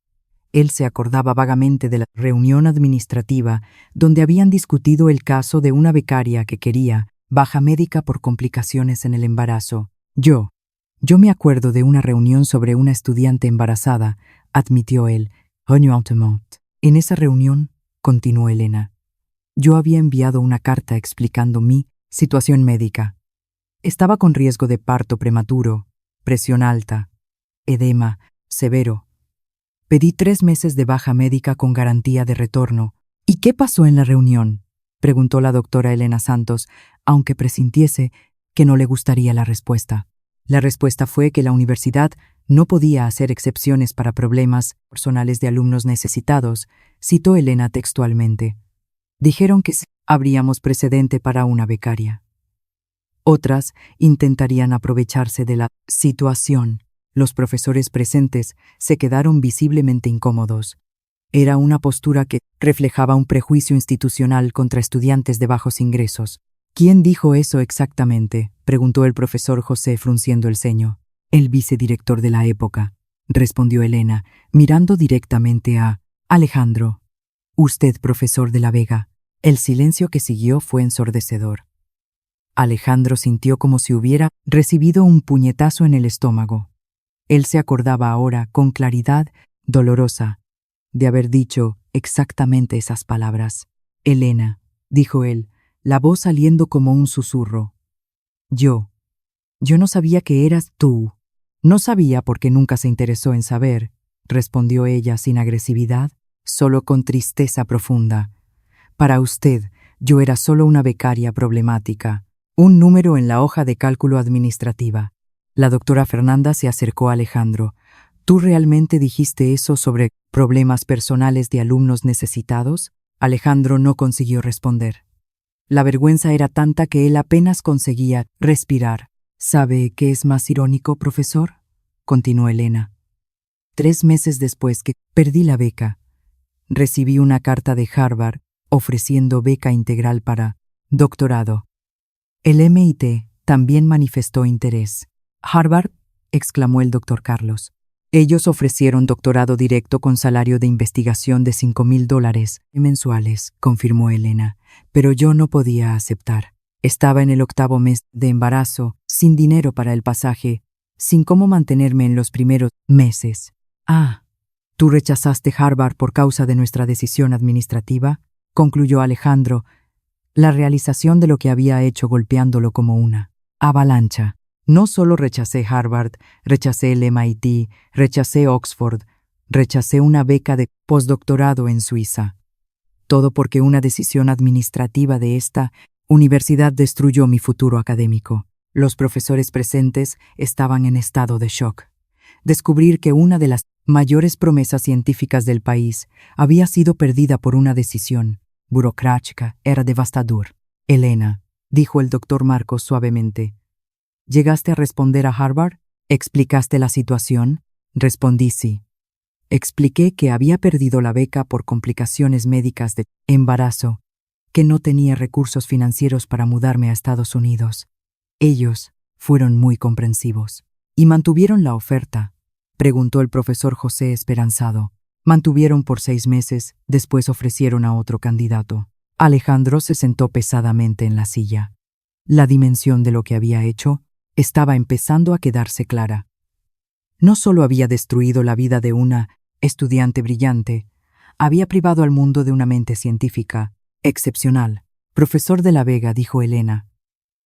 Él se acordaba vagamente de la reunión administrativa donde habían discutido el caso de una becaria que quería baja médica por complicaciones en el embarazo. Yo me acuerdo de una reunión sobre una estudiante embarazada, admitió él. En esa reunión, continuó Elena, yo había enviado una carta explicando mi situación médica. Estaba con riesgo de parto prematuro, presión alta, edema severo. Pedí 3 meses de baja médica con garantía de retorno ¿Y qué pasó en la reunión?, preguntó la doctora Elena Santos, aunque presintiese que no le gustaría la respuesta. La respuesta fue que la universidad no podía hacer excepciones para problemas personales de alumnos necesitados, citó Elena textualmente. Dijeron que habríamos precedente para una becaria. Otras intentarían aprovecharse de la situación. Los profesores presentes se quedaron visiblemente incómodos. Era una postura que reflejaba un prejuicio institucional contra estudiantes de bajos ingresos. ¿Quién dijo eso exactamente?, preguntó el profesor José frunciendo el ceño. El vicedirector de la época, respondió Elena, mirando directamente a Alejandro. Usted, profesor de la Vega. El silencio que siguió fue ensordecedor. Alejandro sintió como si hubiera recibido un puñetazo en el estómago. Él se acordaba ahora, con claridad dolorosa, de haber dicho exactamente esas palabras. Elena, dijo él, la voz saliendo como un susurro. Yo no sabía que eras tú. No sabía porque nunca se interesó en saber, respondió ella sin agresividad, solo con tristeza profunda. Para usted, yo era solo una becaria problemática, un número en la hoja de cálculo administrativa. La doctora Fernanda se acercó a Alejandro. ¿Tú realmente dijiste eso sobre problemas personales de alumnos necesitados? Alejandro no consiguió responder. La vergüenza era tanta que él apenas conseguía respirar. ¿Sabe qué es más irónico, profesor?, continuó Elena. 3 meses después que perdí la beca, recibí una carta de Harvard ofreciendo beca integral para doctorado. El MIT también manifestó interés. «¿Harvard?», exclamó el doctor Carlos. Ellos ofrecieron doctorado directo con salario de investigación de $5,000 mensuales, confirmó Elena, pero yo no podía aceptar. Estaba en el 8º mes de embarazo, sin dinero para el pasaje, sin cómo mantenerme en los primeros meses. «Ah, ¿tú rechazaste Harvard por causa de nuestra decisión administrativa?», concluyó Alejandro, la realización de lo que había hecho golpeándolo como una avalancha. No solo rechacé Harvard, rechacé el MIT, rechacé Oxford, rechacé una beca de postdoctorado en Suiza. Todo porque una decisión administrativa de esta universidad destruyó mi futuro académico. Los profesores presentes estaban en estado de shock. Descubrir que una de las mayores promesas científicas del país había sido perdida por una decisión burocrática era devastador. Elena, dijo el doctor Marcos suavemente, ¿llegaste a responder a Harvard? ¿Explicaste la situación? Respondí sí. Expliqué que había perdido la beca por complicaciones médicas de embarazo, que no tenía recursos financieros para mudarme a Estados Unidos. Ellos fueron muy comprensivos. ¿Y mantuvieron la oferta?, preguntó el profesor José esperanzado. Mantuvieron por 6 meses, después ofrecieron a otro candidato. Alejandro se sentó pesadamente en la silla. La dimensión de lo que había hecho estaba empezando a quedarse clara. No solo había destruido la vida de una estudiante brillante, había privado al mundo de una mente científica excepcional. Profesor de la Vega, dijo Elena,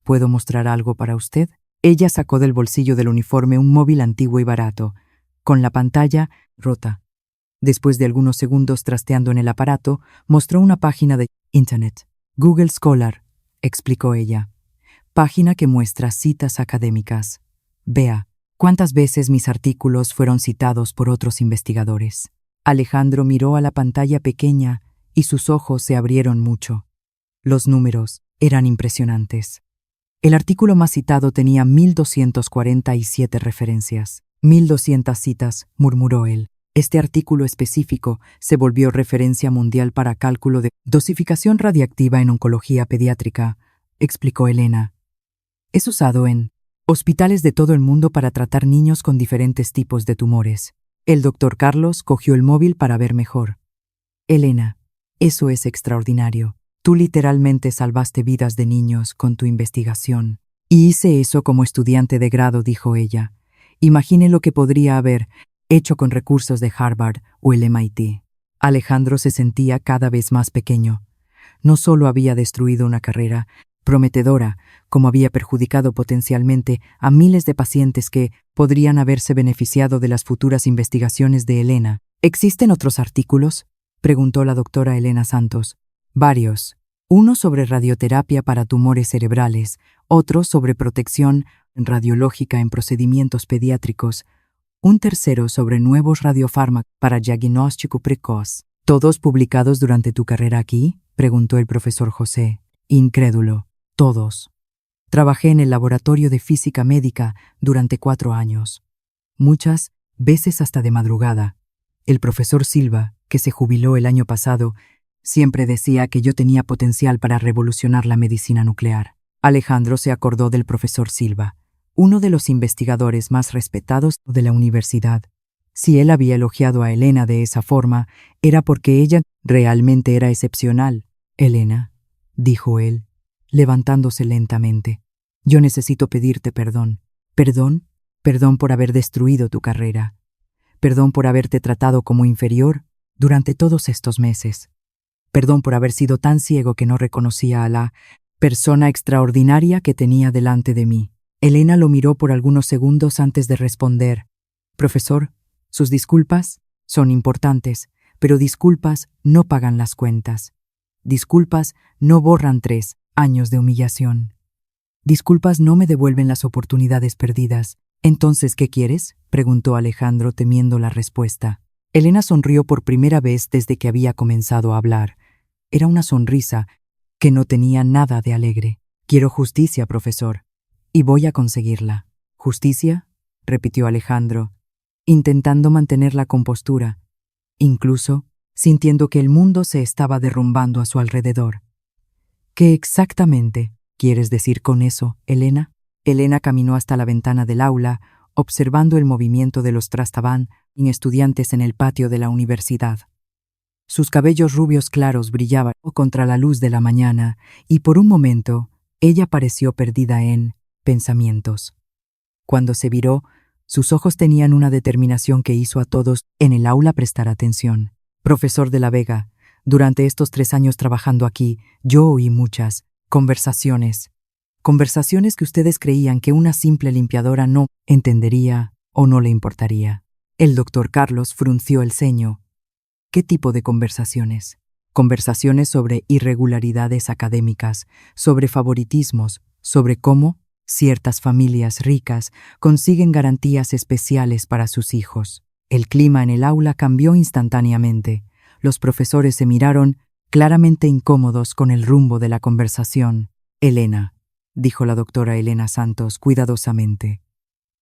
¿puedo mostrar algo para usted? Ella sacó del bolsillo del uniforme un móvil antiguo y barato, con la pantalla rota. Después de algunos segundos trasteando en el aparato, mostró una página de Internet. Google Scholar, explicó ella. Página que muestra citas académicas. Vea, ¿cuántas veces mis artículos fueron citados por otros investigadores? Alejandro miró a la pantalla pequeña y sus ojos se abrieron mucho. Los números eran impresionantes. El artículo más citado tenía 1.247 referencias. 1.200 citas, murmuró él. Este artículo específico se volvió referencia mundial para cálculo de dosificación radiactiva en oncología pediátrica, explicó Elena. Es usado en hospitales de todo el mundo para tratar niños con diferentes tipos de tumores. El doctor Carlos cogió el móvil para ver mejor. Elena, eso es extraordinario. Tú literalmente salvaste vidas de niños con tu investigación. Y hice eso como estudiante de grado, dijo ella. Imagine lo que podría haber hecho con recursos de Harvard o el MIT. Alejandro se sentía cada vez más pequeño. No solo había destruido una carrera prometedora, como había perjudicado potencialmente a miles de pacientes que podrían haberse beneficiado de las futuras investigaciones de Elena. ¿Existen otros artículos?, preguntó la doctora Elena Santos. Varios. Uno sobre radioterapia para tumores cerebrales, otro sobre protección radiológica en procedimientos pediátricos, un tercero sobre nuevos radiofármacos para diagnóstico precoz. ¿Todos publicados durante tu carrera aquí?, preguntó el profesor José, incrédulo. Todos. Trabajé en el laboratorio de física médica durante 4 años. Muchas veces hasta de madrugada. El profesor Silva, que se jubiló el año pasado, siempre decía que yo tenía potencial para revolucionar la medicina nuclear. Alejandro se acordó del profesor Silva, uno de los investigadores más respetados de la universidad. Si él había elogiado a Elena de esa forma, era porque ella realmente era excepcional. Elena, dijo él, levantándose lentamente, yo necesito pedirte perdón. ¿Perdón? Perdón por haber destruido tu carrera. Perdón por haberte tratado como inferior durante todos estos meses. Perdón por haber sido tan ciego que no reconocía a la persona extraordinaria que tenía delante de mí. Elena lo miró por algunos segundos antes de responder. Profesor, sus disculpas son importantes, pero disculpas no pagan las cuentas. Disculpas no borran 3 años de humillación. Disculpas no me devuelven las oportunidades perdidas. ¿Entonces qué quieres?, preguntó Alejandro temiendo la respuesta. Elena sonrió por primera vez desde que había comenzado a hablar. Era una sonrisa que no tenía nada de alegre. Quiero justicia, profesor, y voy a conseguirla. ¿Justicia?, repitió Alejandro, intentando mantener la compostura, incluso sintiendo que el mundo se estaba derrumbando a su alrededor. ¿Qué exactamente quieres decir con eso, Elena? Elena caminó hasta la ventana del aula, observando el movimiento de los Trastaván y estudiantes en el patio de la universidad. Sus cabellos rubios claros brillaban contra la luz de la mañana, y por un momento ella pareció perdida en pensamientos. Cuando se viró, sus ojos tenían una determinación que hizo a todos en el aula prestar atención. Profesor de la Vega, durante estos 3 años trabajando aquí, yo oí muchas conversaciones que ustedes creían que una simple limpiadora no entendería o no le importaría. El doctor Carlos frunció el ceño. ¿Qué tipo de conversaciones? Conversaciones sobre irregularidades académicas, sobre favoritismos, sobre cómo ciertas familias ricas consiguen garantías especiales para sus hijos. El clima en el aula cambió instantáneamente. Los profesores se miraron, claramente incómodos con el rumbo de la conversación. Elena, dijo la doctora Elena Santos cuidadosamente.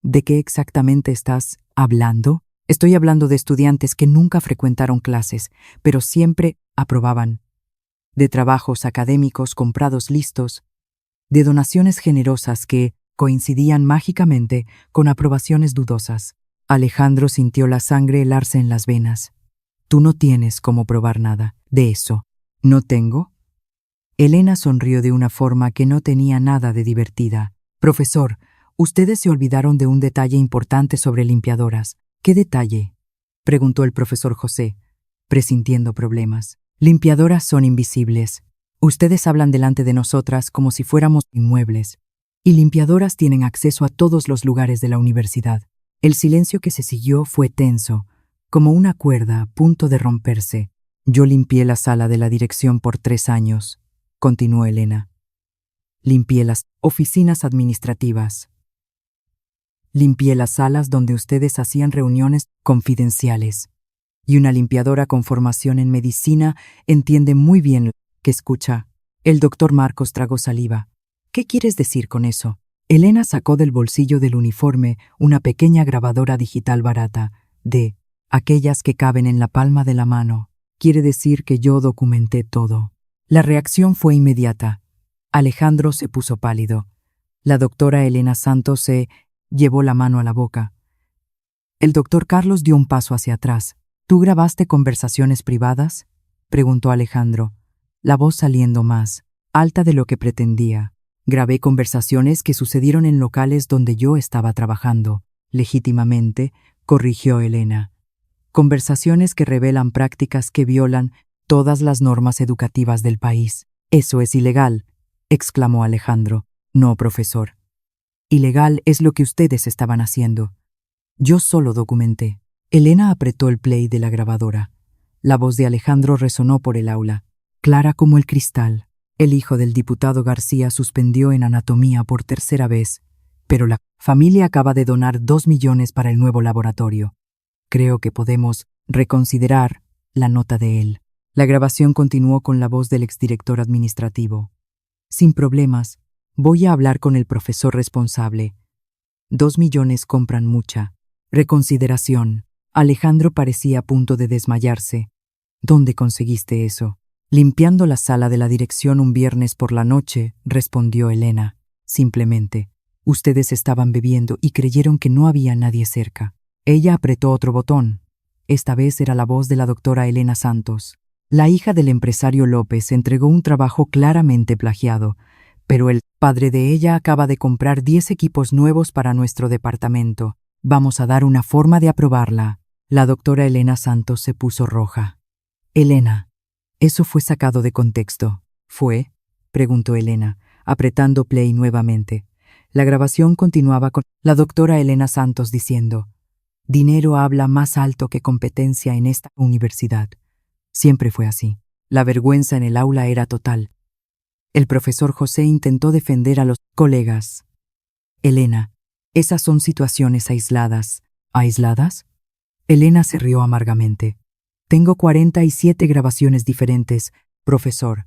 ¿De qué exactamente estás hablando? Estoy hablando de estudiantes que nunca frecuentaron clases, pero siempre aprobaban. De trabajos académicos comprados listos, de donaciones generosas que coincidían mágicamente con aprobaciones dudosas. Alejandro sintió la sangre helarse en las venas. Tú no tienes cómo probar nada de eso. ¿No tengo? Elena sonrió de una forma que no tenía nada de divertida. Profesor, ustedes se olvidaron de un detalle importante sobre limpiadoras. ¿Qué detalle?, preguntó el profesor José, presintiendo problemas. Limpiadoras son invisibles. Ustedes hablan delante de nosotras como si fuéramos inmuebles. Y limpiadoras tienen acceso a todos los lugares de la universidad. El silencio que se siguió fue tenso, como una cuerda a punto de romperse. Yo limpié la sala de la dirección por 3 años, continuó Elena. Limpié las oficinas administrativas. Limpié las salas donde ustedes hacían reuniones confidenciales. Y una limpiadora con formación en medicina entiende muy bien lo que escucha. El doctor Marcos tragó saliva. ¿Qué quieres decir con eso? Elena sacó del bolsillo del uniforme una pequeña grabadora digital barata, de aquellas que caben en la palma de la mano. Quiere decir que yo documenté todo. La reacción fue inmediata. Alejandro se puso pálido. La doctora Elena Santos se llevó la mano a la boca. El doctor Carlos dio un paso hacia atrás. ¿Tú grabaste conversaciones privadas?, preguntó Alejandro, la voz saliendo más alta de lo que pretendía. Grabé conversaciones que sucedieron en locales donde yo estaba trabajando. Legítimamente, corrigió Elena. Conversaciones que revelan prácticas que violan todas las normas educativas del país. Eso es ilegal, exclamó Alejandro. No, profesor. Ilegal es lo que ustedes estaban haciendo. Yo solo documenté. Elena apretó el play de la grabadora. La voz de Alejandro resonó por el aula, clara como el cristal. El hijo del diputado García suspendió en anatomía por tercera vez, pero la familia acaba de donar 2 millones para el nuevo laboratorio. Creo que podemos reconsiderar la nota de él. La grabación continuó con la voz del exdirector administrativo. Sin problemas, voy a hablar con el profesor responsable. 2 millones compran mucha. Reconsideración. Alejandro parecía a punto de desmayarse. ¿Dónde conseguiste eso? Limpiando la sala de la dirección un viernes por la noche, respondió Elena. Simplemente, ustedes estaban bebiendo y creyeron que no había nadie cerca. Ella apretó otro botón. Esta vez era la voz de la doctora Elena Santos. La hija del empresario López entregó un trabajo claramente plagiado, pero el padre de ella acaba de comprar 10 equipos nuevos para nuestro departamento. Vamos a dar una forma de aprobarla. La doctora Elena Santos se puso roja. Elena, eso fue sacado de contexto. ¿Fue? Preguntó Elena, apretando play nuevamente. La grabación continuaba con la doctora Elena Santos diciendo: dinero habla más alto que competencia en esta universidad. Siempre fue así. La vergüenza en el aula era total. El profesor José intentó defender a los colegas. Elena, esas son situaciones aisladas. ¿Aisladas? Elena se rió amargamente. Tengo 47 grabaciones diferentes, profesor.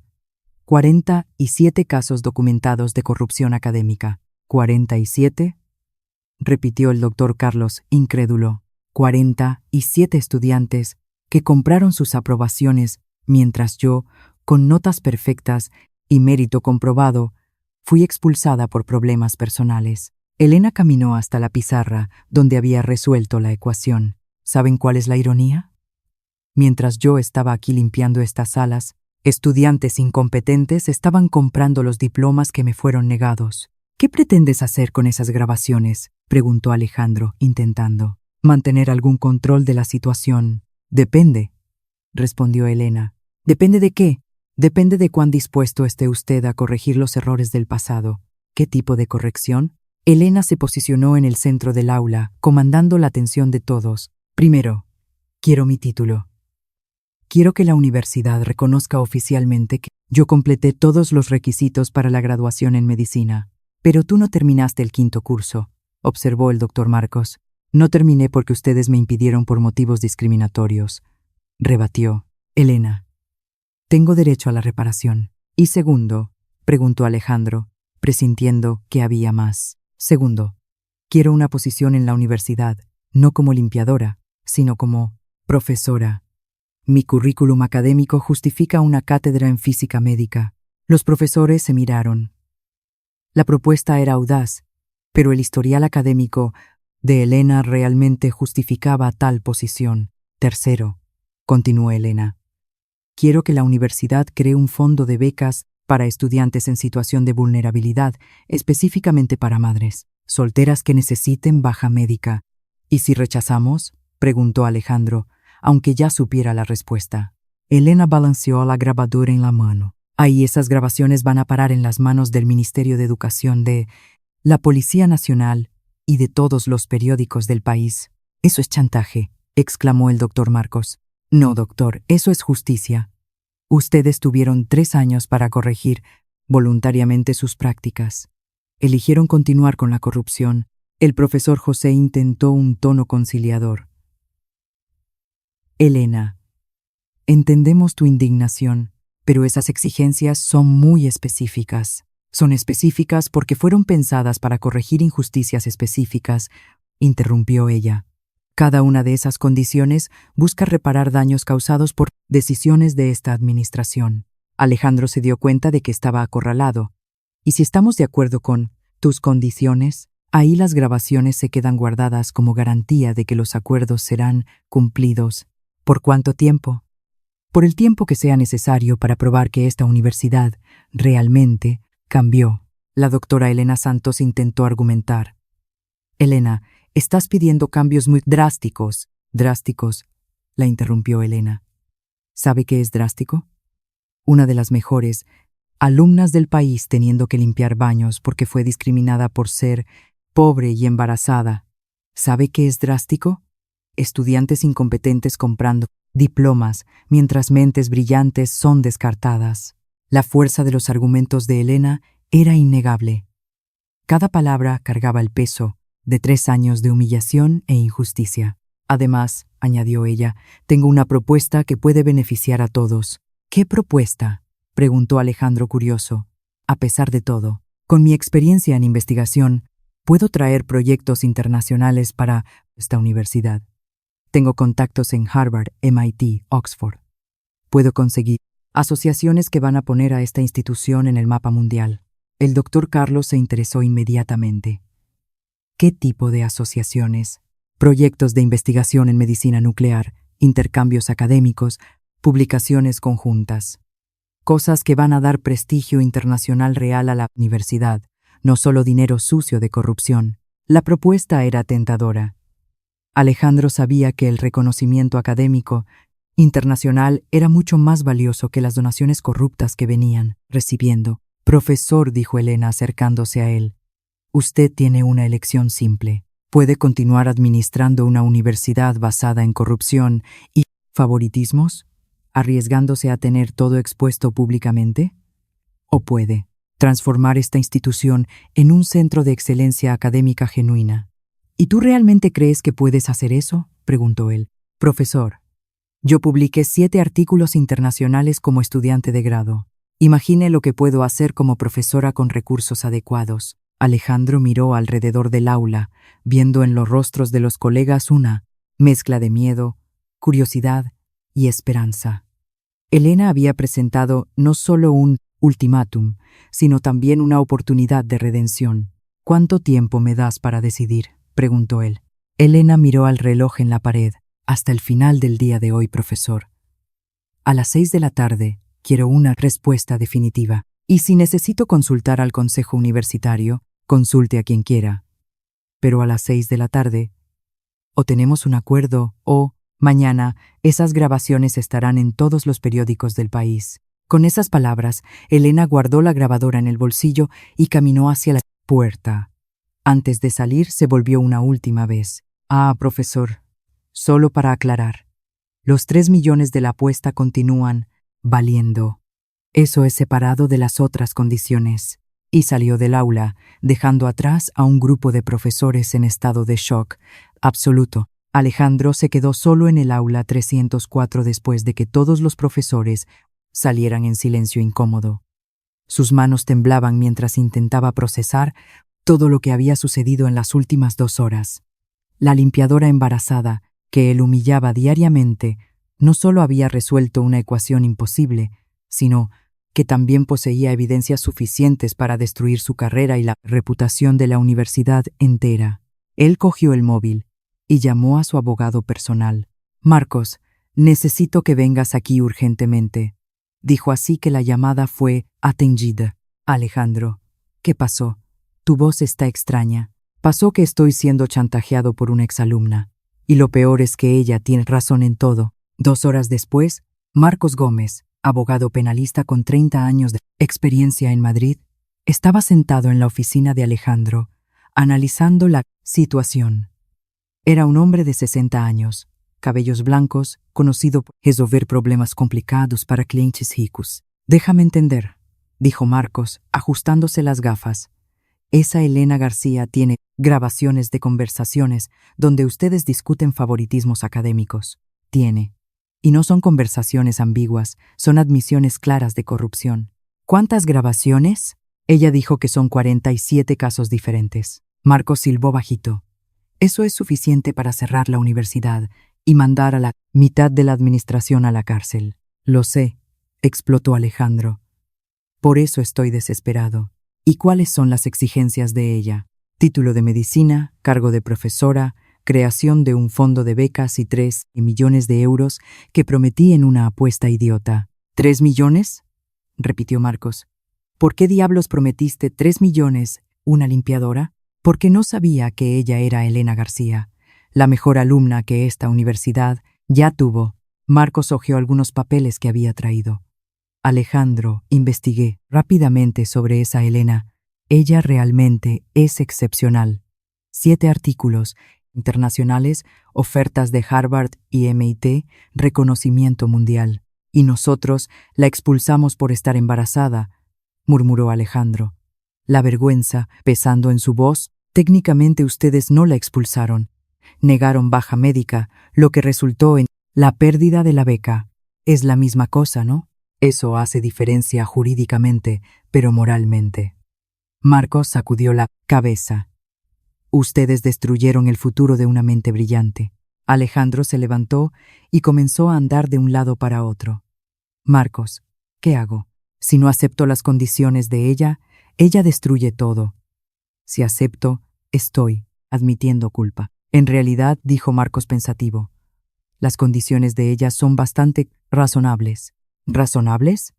47 casos documentados de corrupción académica. ¿47? Repitió el doctor Carlos, incrédulo. 47 estudiantes que compraron sus aprobaciones, mientras yo, con notas perfectas y mérito comprobado, fui expulsada por problemas personales. Elena caminó hasta la pizarra donde había resuelto la ecuación. ¿Saben cuál es la ironía? Mientras yo estaba aquí limpiando estas salas, estudiantes incompetentes estaban comprando los diplomas que me fueron negados. ¿Qué pretendes hacer con esas grabaciones?, preguntó Alejandro, intentando mantener algún control de la situación. Depende, respondió Elena. ¿Depende de qué? Depende de cuán dispuesto esté usted a corregir los errores del pasado. ¿Qué tipo de corrección? Elena se posicionó en el centro del aula, comandando la atención de todos. Primero, quiero mi título. Quiero que la universidad reconozca oficialmente que yo completé todos los requisitos para la graduación en medicina. Pero tú no terminaste el 5º curso, observó el doctor Marcos. No terminé porque ustedes me impidieron por motivos discriminatorios, rebatió Elena. Tengo derecho a la reparación. Y segundo, preguntó Alejandro, presintiendo que había más. Segundo, quiero una posición en la universidad, no como limpiadora, sino como profesora. Mi currículum académico justifica una cátedra en física médica. Los profesores se miraron. La propuesta era audaz, pero el historial académico de Elena realmente justificaba tal posición. Tercero, continuó Elena, quiero que la universidad cree un fondo de becas para estudiantes en situación de vulnerabilidad, específicamente para madres solteras que necesiten baja médica. ¿Y si rechazamos?, preguntó Alejandro, aunque ya supiera la respuesta. Elena balanceó la grabadora en la mano. Ahí esas grabaciones van a parar en las manos del Ministerio de Educación, de la Policía Nacional y de todos los periódicos del país. Eso es chantaje, exclamó el doctor Marcos. No, doctor, eso es justicia. Ustedes tuvieron 3 años para corregir voluntariamente sus prácticas. Eligieron continuar con la corrupción. El profesor José intentó un tono conciliador. Elena, entendemos tu indignación, pero esas exigencias son muy específicas. Son específicas porque fueron pensadas para corregir injusticias específicas, interrumpió ella. Cada una de esas condiciones busca reparar daños causados por decisiones de esta administración. Alejandro se dio cuenta de que estaba acorralado. Y si estamos de acuerdo con tus condiciones, ahí las grabaciones se quedan guardadas como garantía de que los acuerdos serán cumplidos. ¿Por cuánto tiempo? Por el tiempo que sea necesario para probar que esta universidad realmente cambió. La doctora Elena Santos intentó argumentar. Elena, estás pidiendo cambios muy drásticos. ¿Drásticos?, la interrumpió Elena. ¿Sabe qué es drástico? Una de las mejores alumnas del país teniendo que limpiar baños porque fue discriminada por ser pobre y embarazada. ¿Sabe qué es drástico? estudiantes incompetentes comprando diplomas, mientras mentes brillantes son descartadas. La fuerza de los argumentos de Elena era innegable. Cada palabra cargaba el peso de 3 años de humillación e injusticia. Además, añadió ella, tengo una propuesta que puede beneficiar a todos. ¿Qué propuesta?, preguntó Alejandro curioso. A pesar de todo, con mi experiencia en investigación, puedo traer proyectos internacionales para esta universidad. Tengo contactos en Harvard, MIT, Oxford. Puedo conseguir asociaciones que van a poner a esta institución en el mapa mundial. El doctor Carlos se interesó inmediatamente. ¿Qué tipo de asociaciones? Proyectos de investigación en medicina nuclear, intercambios académicos, publicaciones conjuntas. Cosas que van a dar prestigio internacional real a la universidad, no solo dinero sucio de corrupción. La propuesta era tentadora. Alejandro sabía que el reconocimiento académico internacional era mucho más valioso que las donaciones corruptas que venían recibiendo. Profesor, dijo Elena acercándose a él, usted tiene una elección simple. Puede continuar administrando una universidad basada en corrupción y favoritismos, arriesgándose a tener todo expuesto públicamente, o puede transformar esta institución en un centro de excelencia académica genuina. ¿Y tú realmente crees que puedes hacer eso?, preguntó él. Profesor, yo publiqué 7 artículos internacionales como estudiante de grado. Imagine lo que puedo hacer como profesora con recursos adecuados. Alejandro miró alrededor del aula, viendo en los rostros de los colegas una mezcla de miedo, curiosidad y esperanza. Elena había presentado no solo un ultimátum, sino también una oportunidad de redención. ¿Cuánto tiempo me das para decidir?, preguntó él. Elena miró al reloj en la pared. Hasta el final del día de hoy, profesor. A las 6 de la tarde, quiero una respuesta definitiva. Y si necesito consultar al consejo universitario, consulte a quien quiera. Pero a las 6 de la tarde, o tenemos un acuerdo, o, mañana, esas grabaciones estarán en todos los periódicos del país. Con esas palabras, Elena guardó la grabadora en el bolsillo y caminó hacia la puerta. Antes de salir, se volvió una última vez. Profesor, solo para aclarar, los 3 millones de la apuesta continúan valiendo. Eso es separado de las otras condiciones. Y salió del aula, dejando atrás a un grupo de profesores en estado de shock absoluto. Alejandro se quedó solo en el aula 304 después de que todos los profesores salieran en silencio incómodo. Sus manos temblaban mientras intentaba procesar todo lo que había sucedido en las últimas 2 horas. La limpiadora embarazada, que él humillaba diariamente, no solo había resuelto una ecuación imposible, sino que también poseía evidencias suficientes para destruir su carrera y la reputación de la universidad entera. Él cogió el móvil y llamó a su abogado personal. Marcos, necesito que vengas aquí urgentemente. Dijo así que la llamada fue atendida. Alejandro, ¿qué pasó? Tu voz está extraña. Pasó que estoy siendo chantajeado por una exalumna. Y lo peor es que ella tiene razón en todo. 2 horas después, Marcos Gómez, abogado penalista con 30 años de experiencia en Madrid, estaba sentado en la oficina de Alejandro, analizando la situación. Era un hombre de 60 años, cabellos blancos, conocido por resolver problemas complicados para clientes ricos. Déjame entender, dijo Marcos, ajustándose las gafas. Esa Elena García tiene grabaciones de conversaciones donde ustedes discuten favoritismos académicos. Tiene. Y no son conversaciones ambiguas, son admisiones claras de corrupción. ¿Cuántas grabaciones? Ella dijo que son 47 casos diferentes. Marcos silbó bajito. Eso es suficiente para cerrar la universidad y mandar a la mitad de la administración a la cárcel. Lo sé, explotó Alejandro. Por eso estoy desesperado. ¿Y cuáles son las exigencias de ella? Título de medicina, cargo de profesora, creación de un fondo de becas y 3 millones de euros que prometí en una apuesta idiota. ¿3 millones? Repitió Marcos. ¿Por qué diablos prometiste 3 millones? ¿Una limpiadora? Porque no sabía que ella era Elena García, la mejor alumna que esta universidad ya tuvo. Marcos hojeó algunos papeles que había traído. Alejandro, investigué rápidamente sobre esa Elena. Ella realmente es excepcional. 7 artículos internacionales, ofertas de Harvard y MIT, reconocimiento mundial. Y nosotros la expulsamos por estar embarazada, murmuró Alejandro. La vergüenza, pesando en su voz, técnicamente ustedes no la expulsaron. Negaron baja médica, lo que resultó en la pérdida de la beca. Es la misma cosa, ¿no? Eso hace diferencia jurídicamente, pero moralmente. Marcos sacudió la cabeza. Ustedes destruyeron el futuro de una mente brillante. Alejandro se levantó y comenzó a andar de un lado para otro. Marcos, ¿qué hago? Si no acepto las condiciones de ella destruye todo. Si acepto, estoy admitiendo culpa. En realidad, dijo Marcos pensativo, las condiciones de ella son bastante razonables. ¿Razonables?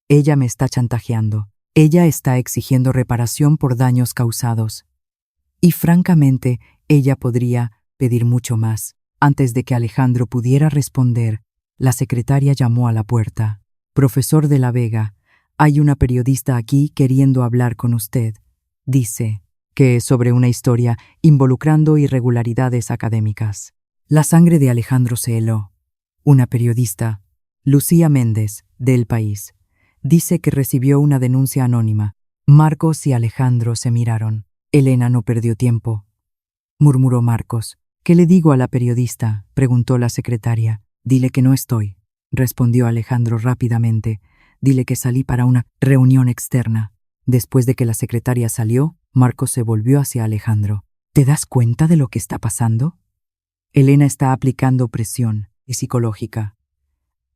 Ella me está chantajeando. Ella está exigiendo reparación por daños causados. Y francamente, ella podría pedir mucho más. Antes de que Alejandro pudiera responder, la secretaria llamó a la puerta. Profesor de la Vega, hay una periodista aquí queriendo hablar con usted. Dice que es sobre una historia involucrando irregularidades académicas. La sangre de Alejandro se heló. Una periodista, Lucía Méndez, de El País, dice que recibió una denuncia anónima. Marcos y Alejandro se miraron. Elena no perdió tiempo, murmuró Marcos. ¿Qué le digo a la periodista?, preguntó la secretaria. Dile que no estoy, respondió Alejandro rápidamente. Dile que salí para una reunión externa. Después de que la secretaria salió, Marcos se volvió hacia Alejandro. ¿Te das cuenta de lo que está pasando? Elena está aplicando presión psicológica.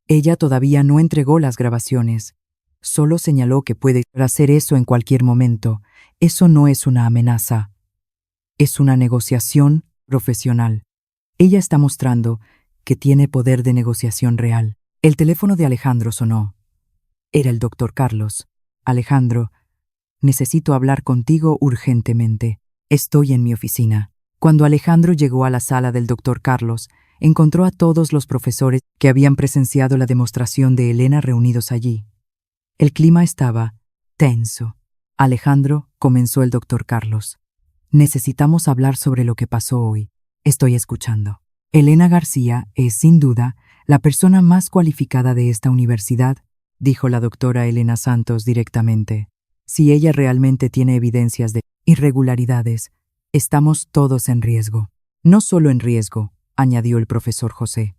Ella todavía no entregó las grabaciones. Solo señaló que puede hacer eso en cualquier momento. Eso no es una amenaza. Es una negociación profesional. Ella está mostrando que tiene poder de negociación real. El teléfono de Alejandro sonó. Era el doctor Carlos. Alejandro, necesito hablar contigo urgentemente. Estoy en mi oficina. Cuando Alejandro llegó a la sala del doctor Carlos, encontró a todos los profesores que habían presenciado la demostración de Elena reunidos allí. El clima estaba tenso. Alejandro, comenzó el doctor Carlos. Necesitamos hablar sobre lo que pasó hoy. Estoy escuchando. Elena García es, sin duda, la persona más cualificada de esta universidad, dijo la doctora Elena Santos directamente. Si ella realmente tiene evidencias de irregularidades, estamos todos en riesgo. No solo en riesgo, añadió el profesor José.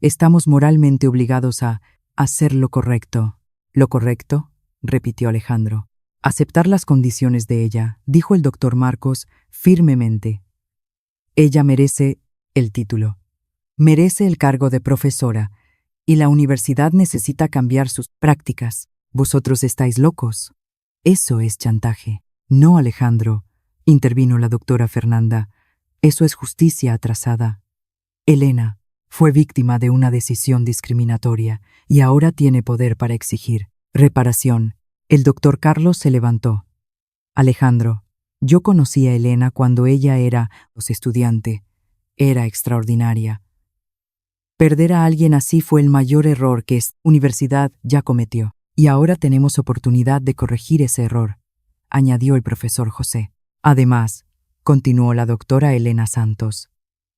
Estamos moralmente obligados a hacer lo correcto. ¿Lo correcto?, repitió Alejandro. Aceptar las condiciones de ella, dijo el doctor Marcos firmemente. Ella merece el título. Merece el cargo de profesora, y la universidad necesita cambiar sus prácticas. Vosotros estáis locos. Eso es chantaje. No, Alejandro, intervino la doctora Fernanda. Eso es justicia atrasada. Elena fue víctima de una decisión discriminatoria y ahora tiene poder para exigir reparación. El doctor Carlos se levantó. Alejandro, yo conocí a Elena cuando ella era estudiante. Era extraordinaria. Perder a alguien así fue el mayor error que esta universidad ya cometió. Y ahora tenemos oportunidad de corregir ese error, añadió el profesor José. Además, continuó la doctora Elena Santos,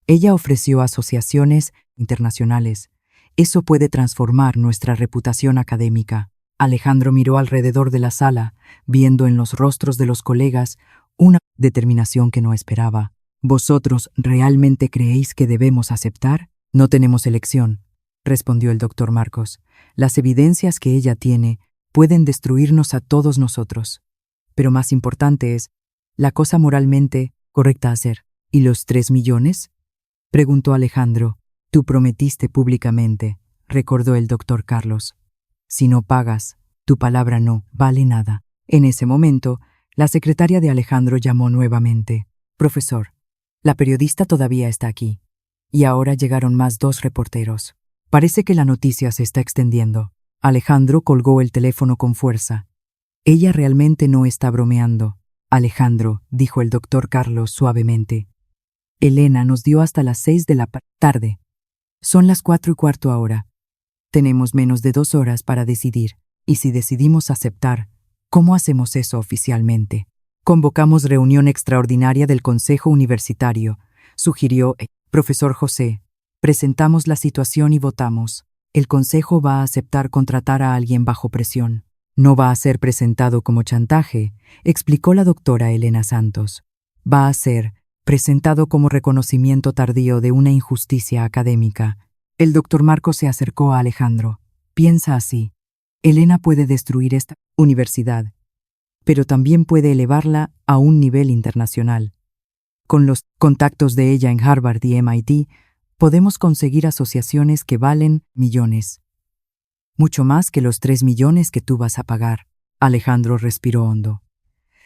ella ofreció asociaciones internacionales. Eso puede transformar nuestra reputación académica. Alejandro miró alrededor de la sala, viendo en los rostros de los colegas una determinación que no esperaba. ¿Vosotros realmente creéis que debemos aceptar? No tenemos elección, respondió el doctor Marcos. Las evidencias que ella tiene pueden destruirnos a todos nosotros. Pero más importante es la cosa moralmente correcta a hacer. ¿Y los 3 millones? Preguntó Alejandro. Tú prometiste públicamente, recordó el doctor Carlos. Si no pagas, tu palabra no vale nada. En ese momento, la secretaria de Alejandro llamó nuevamente. Profesor, la periodista todavía está aquí. Y ahora llegaron más 2 reporteros. Parece que la noticia se está extendiendo. Alejandro colgó el teléfono con fuerza. Ella realmente no está bromeando. Alejandro, dijo el doctor Carlos suavemente. Elena nos dio hasta las 6 de la tarde. Son las 4:15 ahora. Tenemos menos de 2 horas para decidir. Y si decidimos aceptar, ¿cómo hacemos eso oficialmente? Convocamos reunión extraordinaria del Consejo Universitario. sugirió profesor José. Presentamos la situación y votamos. El consejo va a aceptar contratar a alguien bajo presión. No va a ser presentado como chantaje, explicó la doctora Elena Santos. Va a ser presentado como reconocimiento tardío de una injusticia académica. El doctor Marcos se acercó a Alejandro. Piensa así. Elena puede destruir esta universidad, pero también puede elevarla a un nivel internacional. Con los contactos de ella en Harvard y MIT, podemos conseguir asociaciones que valen millones. Mucho más que los 3 millones que tú vas a pagar. Alejandro respiró hondo.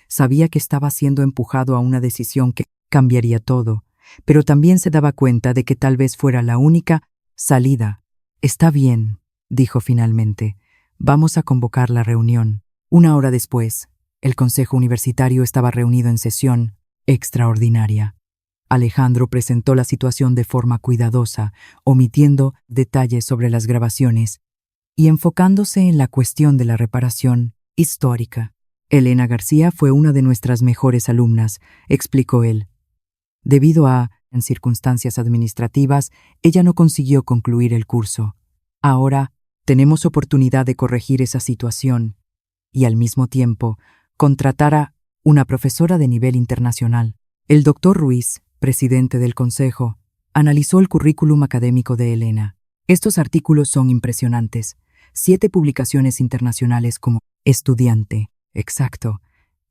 Sabía que estaba siendo empujado a una decisión que cambiaría todo, pero también se daba cuenta de que tal vez fuera la única salida. Está bien, dijo finalmente. Vamos a convocar la reunión. 1 hora después, el Consejo Universitario estaba reunido en sesión extraordinaria. Alejandro presentó la situación de forma cuidadosa, omitiendo detalles sobre las grabaciones y enfocándose en la cuestión de la reparación histórica. Elena García fue una de nuestras mejores alumnas, explicó él. Debido a, en circunstancias administrativas, ella no consiguió concluir el curso. Ahora tenemos oportunidad de corregir esa situación y, al mismo tiempo, contratar a una profesora de nivel internacional. El doctor Ruiz, presidente del Consejo, analizó el currículum académico de Elena. Estos artículos son impresionantes. 7 publicaciones internacionales como estudiante. Exacto.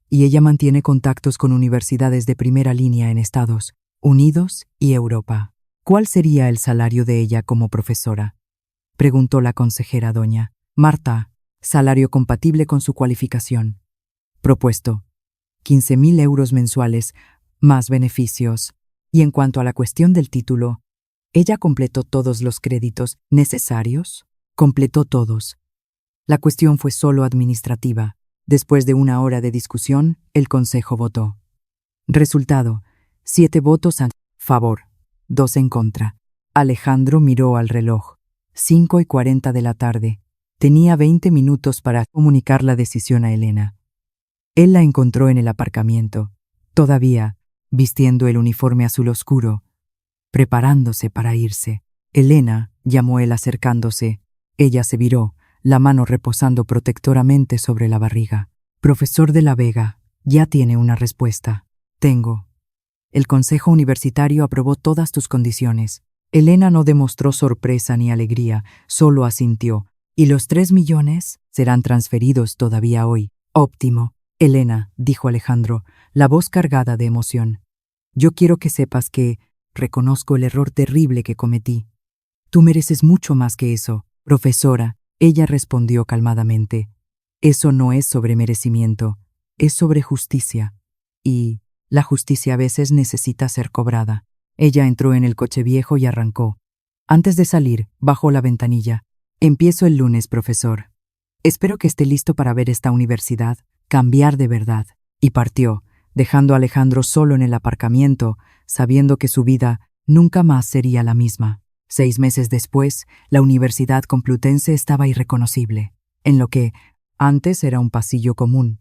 Y ella mantiene contactos con universidades de primera línea en Estados Unidos y Europa. ¿Cuál sería el salario de ella como profesora?, preguntó la consejera doña Marta. Salario compatible con su cualificación. Propuesto. 15.000 euros mensuales, más beneficios. Y en cuanto a la cuestión del título, ella completó todos los créditos necesarios. Completó todos. La cuestión fue solo administrativa. Después de 1 hora de discusión, el consejo votó. Resultado: 7 votos a favor, 2 en contra. Alejandro miró al reloj. 5:40 de la tarde. Tenía 20 minutos para comunicar la decisión a Elena. Él la encontró en el aparcamiento, todavía vistiendo el uniforme azul oscuro, preparándose para irse. Elena, llamó él acercándose. Ella se viró, la mano reposando protectoramente sobre la barriga. Profesor de la Vega, ya tiene una respuesta. Tengo. El Consejo Universitario aprobó todas tus condiciones. Elena no demostró sorpresa ni alegría, solo asintió. Y los 3 millones serán transferidos todavía hoy. Óptimo. Elena, dijo Alejandro, la voz cargada de emoción. Yo quiero que sepas que reconozco el error terrible que cometí. Tú mereces mucho más que eso, profesora. Ella respondió calmadamente. Eso no es sobre merecimiento, es sobre justicia. Y la justicia a veces necesita ser cobrada. Ella entró en el coche viejo y arrancó. Antes de salir, bajó la ventanilla. Empiezo el lunes, profesor. Espero que esté listo para ver esta universidad cambiar de verdad. Y partió, dejando a Alejandro solo en el aparcamiento, sabiendo que su vida nunca más sería la misma. 6 meses después, la Universidad Complutense estaba irreconocible. En lo que antes era un pasillo común,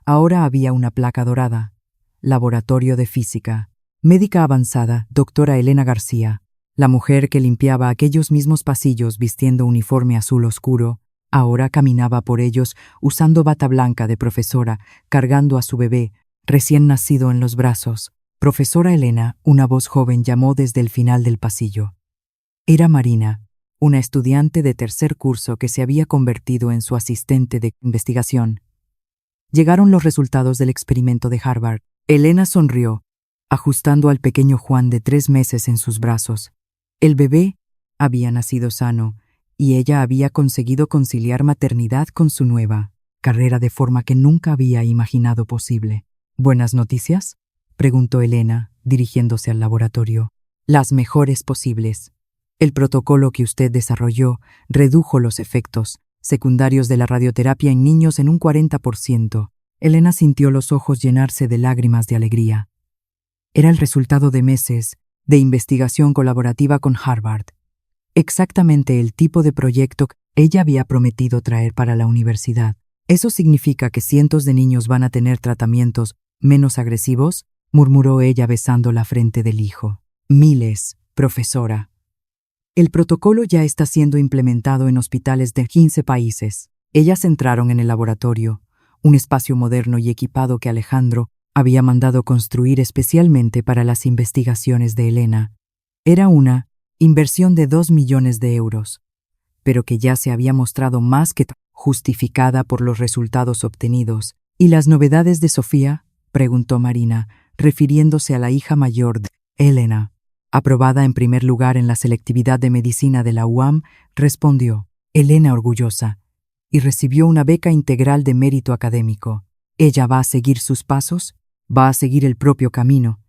ahora había una placa dorada. Laboratorio de Física. Médica avanzada, doctora Elena García. La mujer que limpiaba aquellos mismos pasillos vistiendo uniforme azul oscuro, ahora caminaba por ellos usando bata blanca de profesora, cargando a su bebé, recién nacido en los brazos. Profesora Elena, una voz joven llamó desde el final del pasillo. Era Marina, una estudiante de 3er curso que se había convertido en su asistente de investigación. Llegaron los resultados del experimento de Harvard. Elena sonrió, ajustando al pequeño Juan de 3 meses en sus brazos. El bebé había nacido sano y ella había conseguido conciliar maternidad con su nueva carrera de forma que nunca había imaginado posible. ¿Buenas noticias?, preguntó Elena, dirigiéndose al laboratorio. Las mejores posibles. El protocolo que usted desarrolló redujo los efectos secundarios de la radioterapia en niños en un 40%. Elena sintió los ojos llenarse de lágrimas de alegría. Era el resultado de meses de investigación colaborativa con Harvard. Exactamente el tipo de proyecto que ella había prometido traer para la universidad. ¿Eso significa que cientos de niños van a tener tratamientos menos agresivos?, murmuró ella besando la frente del hijo. Miles, profesora. El protocolo ya está siendo implementado en hospitales de 15 países. Ellas entraron en el laboratorio, un espacio moderno y equipado que Alejandro había mandado construir especialmente para las investigaciones de Elena. Era una inversión de 2 millones de euros, pero que ya se había mostrado más que justificada por los resultados obtenidos. ¿Y las novedades de Sofía?, preguntó Marina, refiriéndose a la hija mayor de Elena. Aprobada en primer lugar en la selectividad de medicina de la UAM, respondió Elena orgullosa, y recibió una beca integral de mérito académico. Ella va a seguir sus pasos, va a seguir el propio camino,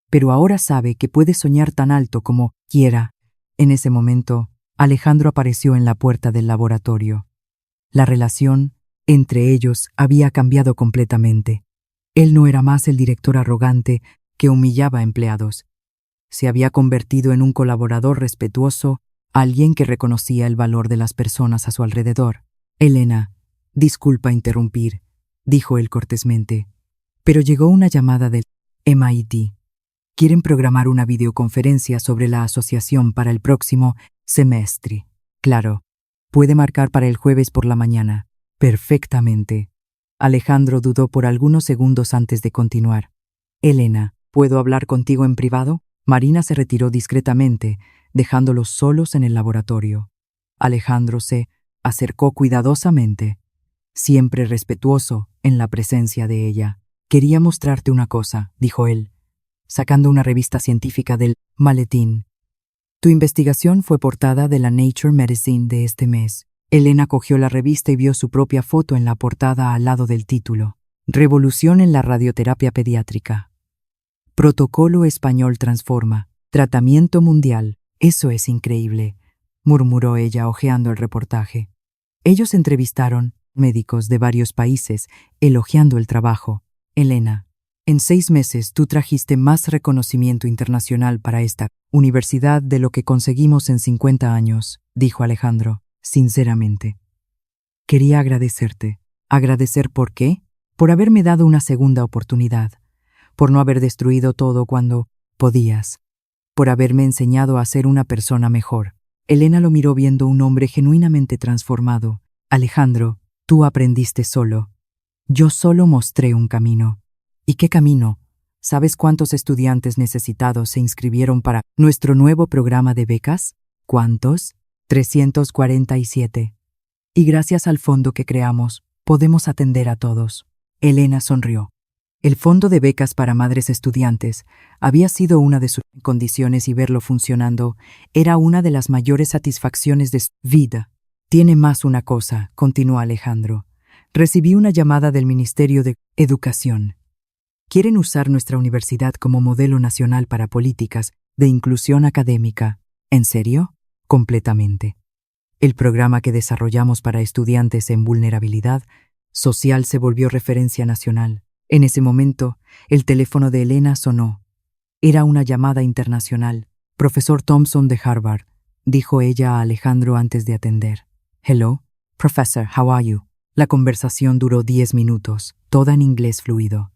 pero ahora sabe que puede soñar tan alto como quiera. En ese momento, Alejandro apareció en la puerta del laboratorio. La relación entre ellos había cambiado completamente. Él no era más el director arrogante que humillaba a empleados. Se había convertido en un colaborador respetuoso, alguien que reconocía el valor de las personas a su alrededor. Elena, disculpa interrumpir, dijo él cortésmente, pero llegó una llamada del MIT. Quieren programar una videoconferencia sobre la asociación para el próximo semestre. Claro, puede marcar para el jueves por la mañana. Perfectamente. Alejandro dudó por algunos segundos antes de continuar. Elena, ¿puedo hablar contigo en privado? Marina se retiró discretamente, dejándolos solos en el laboratorio. Alejandro se acercó cuidadosamente, siempre respetuoso en la presencia de ella. Quería mostrarte una cosa, dijo él, sacando una revista científica del maletín. Tu investigación fue portada de la Nature Medicine de este mes. Elena cogió la revista y vio su propia foto en la portada al lado del título. Revolución en la radioterapia pediátrica. Protocolo español transforma. Tratamiento mundial. Eso es increíble, murmuró ella hojeando el reportaje. Ellos entrevistaron médicos de varios países, elogiando el trabajo. Elena, en 6 meses tú trajiste más reconocimiento internacional para esta universidad de lo que conseguimos en 50 años, dijo Alejandro, sinceramente. Quería agradecerte. ¿Agradecer por qué? Por haberme dado una segunda oportunidad, por no haber destruido todo cuando podías, por haberme enseñado a ser una persona mejor. Elena lo miró viendo un hombre genuinamente transformado. Alejandro, tú aprendiste solo. Yo solo mostré un camino. ¿Y qué camino? ¿Sabes cuántos estudiantes necesitados se inscribieron para nuestro nuevo programa de becas? ¿Cuántos? 347. Y gracias al fondo que creamos, podemos atender a todos. Elena sonrió. El fondo de becas para madres estudiantes había sido una de sus condiciones y verlo funcionando era una de las mayores satisfacciones de su vida. Tiene más una cosa, continuó Alejandro. Recibí una llamada del Ministerio de Educación. Quieren usar nuestra universidad como modelo nacional para políticas de inclusión académica. ¿En serio? Completamente. El programa que desarrollamos para estudiantes en vulnerabilidad social se volvió referencia nacional. En ese momento, el teléfono de Elena sonó. Era una llamada internacional. Profesor Thompson de Harvard, dijo ella a Alejandro antes de atender. Hello, Professor, how are you? La conversación duró 10 minutos, toda en inglés fluido.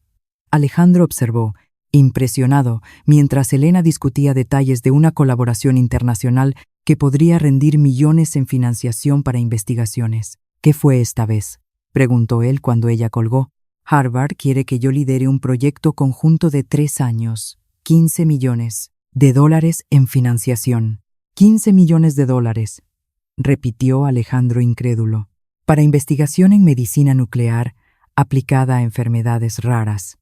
Alejandro observó, impresionado, mientras Elena discutía detalles de una colaboración internacional que podría rendir millones en financiación para investigaciones. ¿Qué fue esta vez?, preguntó él cuando ella colgó. Harvard quiere que yo lidere un proyecto conjunto de 3 años, 15 millones de dólares en financiación. 15 millones de dólares, repitió Alejandro incrédulo, para investigación en medicina nuclear aplicada a enfermedades raras.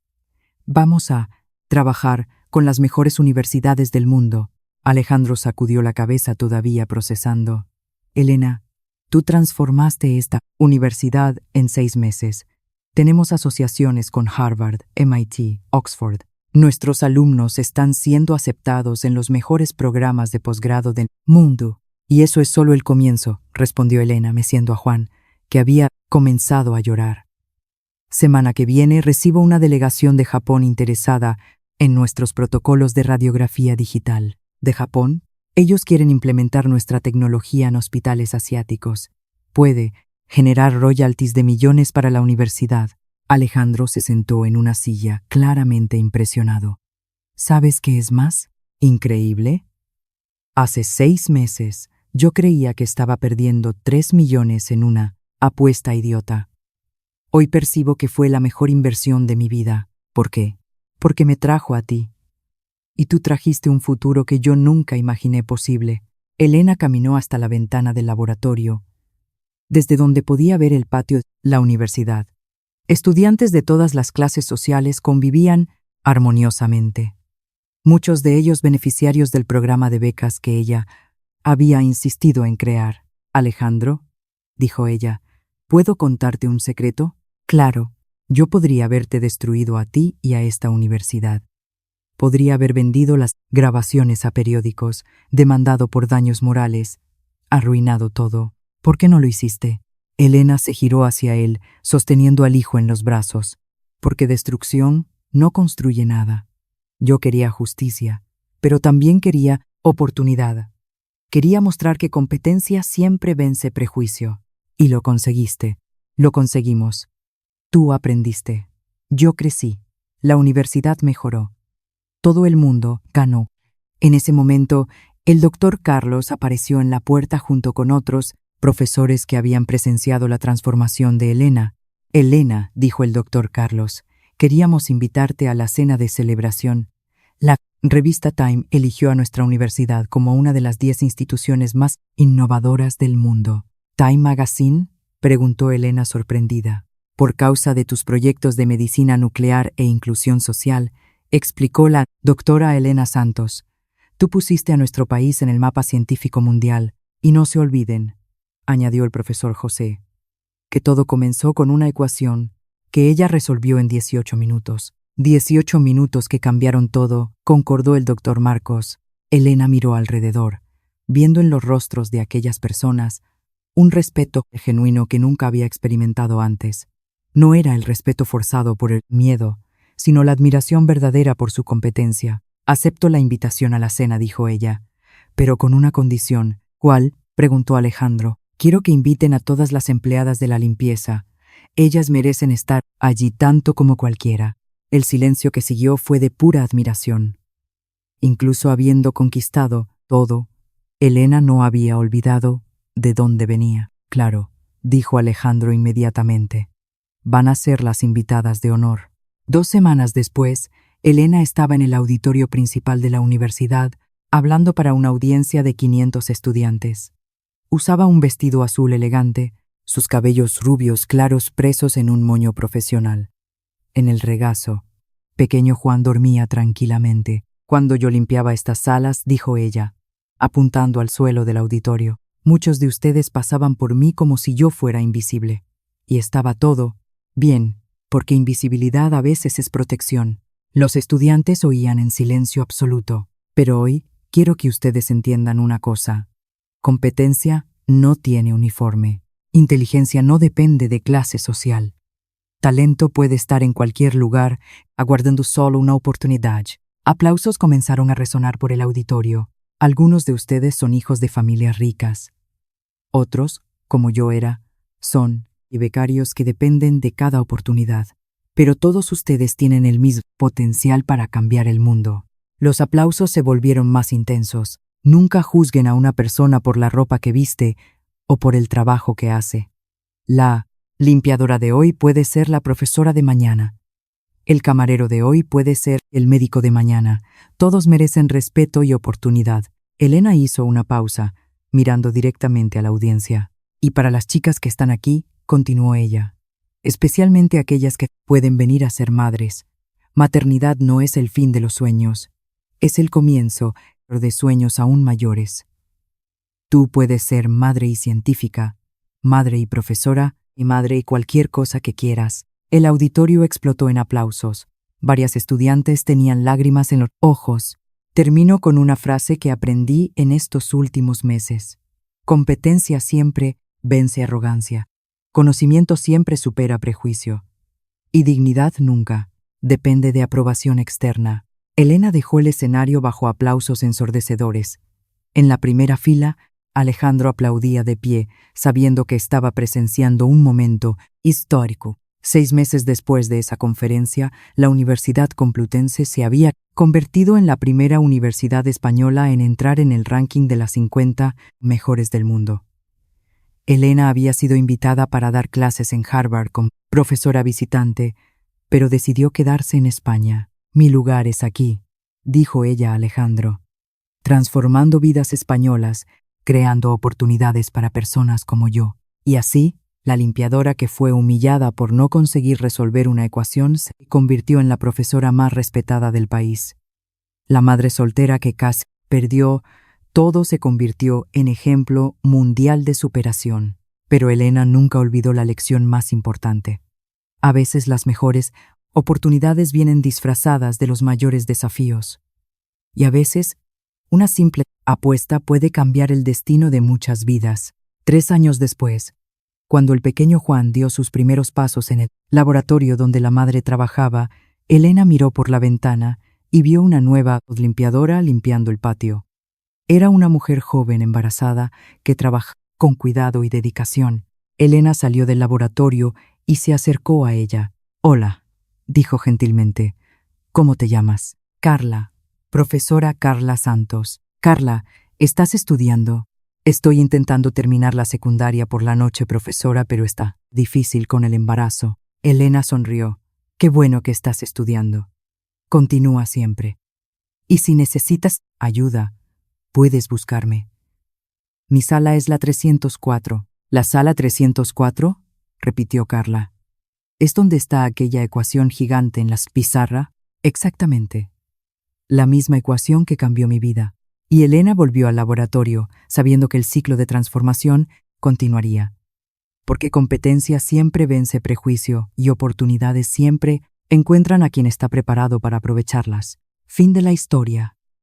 Vamos a trabajar con las mejores universidades del mundo. Alejandro sacudió la cabeza todavía procesando. Elena, tú transformaste esta universidad en 6 meses. Tenemos asociaciones con Harvard, MIT, Oxford. Nuestros alumnos están siendo aceptados en los mejores programas de posgrado del mundo. Y eso es solo el comienzo, respondió Elena, meciendo a Juan, que había comenzado a llorar. Semana que viene recibo una delegación de Japón interesada en nuestros protocolos de radiografía digital. ¿De Japón? Ellos quieren implementar nuestra tecnología en hospitales asiáticos. Puede generar royalties de millones para la universidad. Alejandro se sentó en una silla, claramente impresionado. ¿Sabes qué es más? ¿Increíble? Hace 6 meses yo creía que estaba perdiendo 3 millones en una apuesta idiota. Hoy percibo que fue la mejor inversión de mi vida. ¿Por qué? Porque me trajo a ti. Y tú trajiste un futuro que yo nunca imaginé posible. Elena caminó hasta la ventana del laboratorio, desde donde podía ver el patio de la universidad. Estudiantes de todas las clases sociales convivían armoniosamente. Muchos de ellos beneficiarios del programa de becas que ella había insistido en crear. Alejandro, dijo ella, ¿puedo contarte un secreto? Claro, yo podría haberte destruido a ti y a esta universidad. Podría haber vendido las grabaciones a periódicos, demandado por daños morales, arruinado todo. ¿Por qué no lo hiciste? Elena se giró hacia él, sosteniendo al hijo en los brazos. Porque destrucción no construye nada. Yo quería justicia, pero también quería oportunidad. Quería mostrar que competencia siempre vence prejuicio. Y lo conseguiste. Lo conseguimos. Tú aprendiste. Yo crecí. La universidad mejoró. Todo el mundo ganó. En ese momento, el doctor Carlos apareció en la puerta junto con otros profesores que habían presenciado la transformación de Elena. Elena, dijo el doctor Carlos, queríamos invitarte a la cena de celebración. La revista Time eligió a nuestra universidad como una de las 10 instituciones más innovadoras del mundo. ¿Time Magazine?, preguntó Elena sorprendida. Por causa de tus proyectos de medicina nuclear e inclusión social, explicó la doctora Elena Santos. Tú pusiste a nuestro país en el mapa científico mundial, y no se olviden, añadió el profesor José, que todo comenzó con una ecuación que ella resolvió en 18 minutos. 18 minutos que cambiaron todo, concordó el doctor Marcos. Elena miró alrededor, viendo en los rostros de aquellas personas un respeto genuino que nunca había experimentado antes. No era el respeto forzado por el miedo, sino la admiración verdadera por su competencia. Acepto la invitación a la cena, dijo ella, pero con una condición. ¿Cuál?, preguntó Alejandro. Quiero que inviten a todas las empleadas de la limpieza. Ellas merecen estar allí tanto como cualquiera. El silencio que siguió fue de pura admiración. Incluso habiendo conquistado todo, Elena no había olvidado de dónde venía. Claro, dijo Alejandro inmediatamente. Van a ser las invitadas de honor. 2 semanas después, Elena estaba en el auditorio principal de la universidad, hablando para una audiencia de 500 estudiantes. Usaba un vestido azul elegante, sus cabellos rubios claros presos en un moño profesional. En el regazo, pequeño Juan dormía tranquilamente. Cuando yo limpiaba estas salas, dijo ella, apuntando al suelo del auditorio, muchos de ustedes pasaban por mí como si yo fuera invisible. Y estaba todo bien, porque invisibilidad a veces es protección. Los estudiantes oían en silencio absoluto. Pero hoy quiero que ustedes entiendan una cosa. Competencia no tiene uniforme. Inteligencia no depende de clase social. Talento puede estar en cualquier lugar, aguardando solo una oportunidad. Aplausos comenzaron a resonar por el auditorio. Algunos de ustedes son hijos de familias ricas. Otros, como yo era, son becarios que dependen de cada oportunidad. Pero todos ustedes tienen el mismo potencial para cambiar el mundo. Los aplausos se volvieron más intensos. Nunca juzguen a una persona por la ropa que viste o por el trabajo que hace. La limpiadora de hoy puede ser la profesora de mañana. El camarero de hoy puede ser el médico de mañana. Todos merecen respeto y oportunidad. Elena hizo una pausa, mirando directamente a la audiencia. Y para las chicas que están aquí, continuó ella, especialmente aquellas que pueden venir a ser madres. Maternidad no es el fin de los sueños, es el comienzo de sueños aún mayores. Tú puedes ser madre y científica, madre y profesora, y madre y cualquier cosa que quieras. El auditorio explotó en aplausos. Varias estudiantes tenían lágrimas en los ojos. Termino con una frase que aprendí en estos últimos meses. Competencia siempre vence arrogancia. Conocimiento siempre supera prejuicio. Y dignidad nunca depende de aprobación externa. Elena dejó el escenario bajo aplausos ensordecedores. En la primera fila, Alejandro aplaudía de pie, sabiendo que estaba presenciando un momento histórico. 6 meses después de esa conferencia, la Universidad Complutense se había convertido en la primera universidad española en entrar en el ranking de las 50 mejores del mundo. Elena había sido invitada para dar clases en Harvard como profesora visitante, pero decidió quedarse en España. «Mi lugar es aquí», dijo ella a Alejandro, transformando vidas españolas, creando oportunidades para personas como yo. Y así, la limpiadora que fue humillada por no conseguir resolver una ecuación se convirtió en la profesora más respetada del país. La madre soltera que casi perdió todo se convirtió en ejemplo mundial de superación. Pero Elena nunca olvidó la lección más importante. A veces las mejores oportunidades vienen disfrazadas de los mayores desafíos. Y a veces, una simple apuesta puede cambiar el destino de muchas vidas. 3 años después, cuando el pequeño Juan dio sus primeros pasos en el laboratorio donde la madre trabajaba, Elena miró por la ventana y vio una nueva limpiadora limpiando el patio. Era una mujer joven embarazada que trabajaba con cuidado y dedicación. Elena salió del laboratorio y se acercó a ella. «Hola», dijo gentilmente. «¿Cómo te llamas?» «Carla, profesora Carla Santos». «Carla, ¿estás estudiando?» «Estoy intentando terminar la secundaria por la noche, profesora, pero está difícil con el embarazo». Elena sonrió. «Qué bueno que estás estudiando. Continúa siempre. Y si necesitas ayuda, puedes buscarme». «Mi sala es la 304. ¿La sala 304?» repitió Carla. «¿Es donde está aquella ecuación gigante en la pizarra?» «Exactamente. La misma ecuación que cambió mi vida». Y Elena volvió al laboratorio, sabiendo que el ciclo de transformación continuaría. Porque competencia siempre vence prejuicio y oportunidades siempre encuentran a quien está preparado para aprovecharlas. Fin de la historia.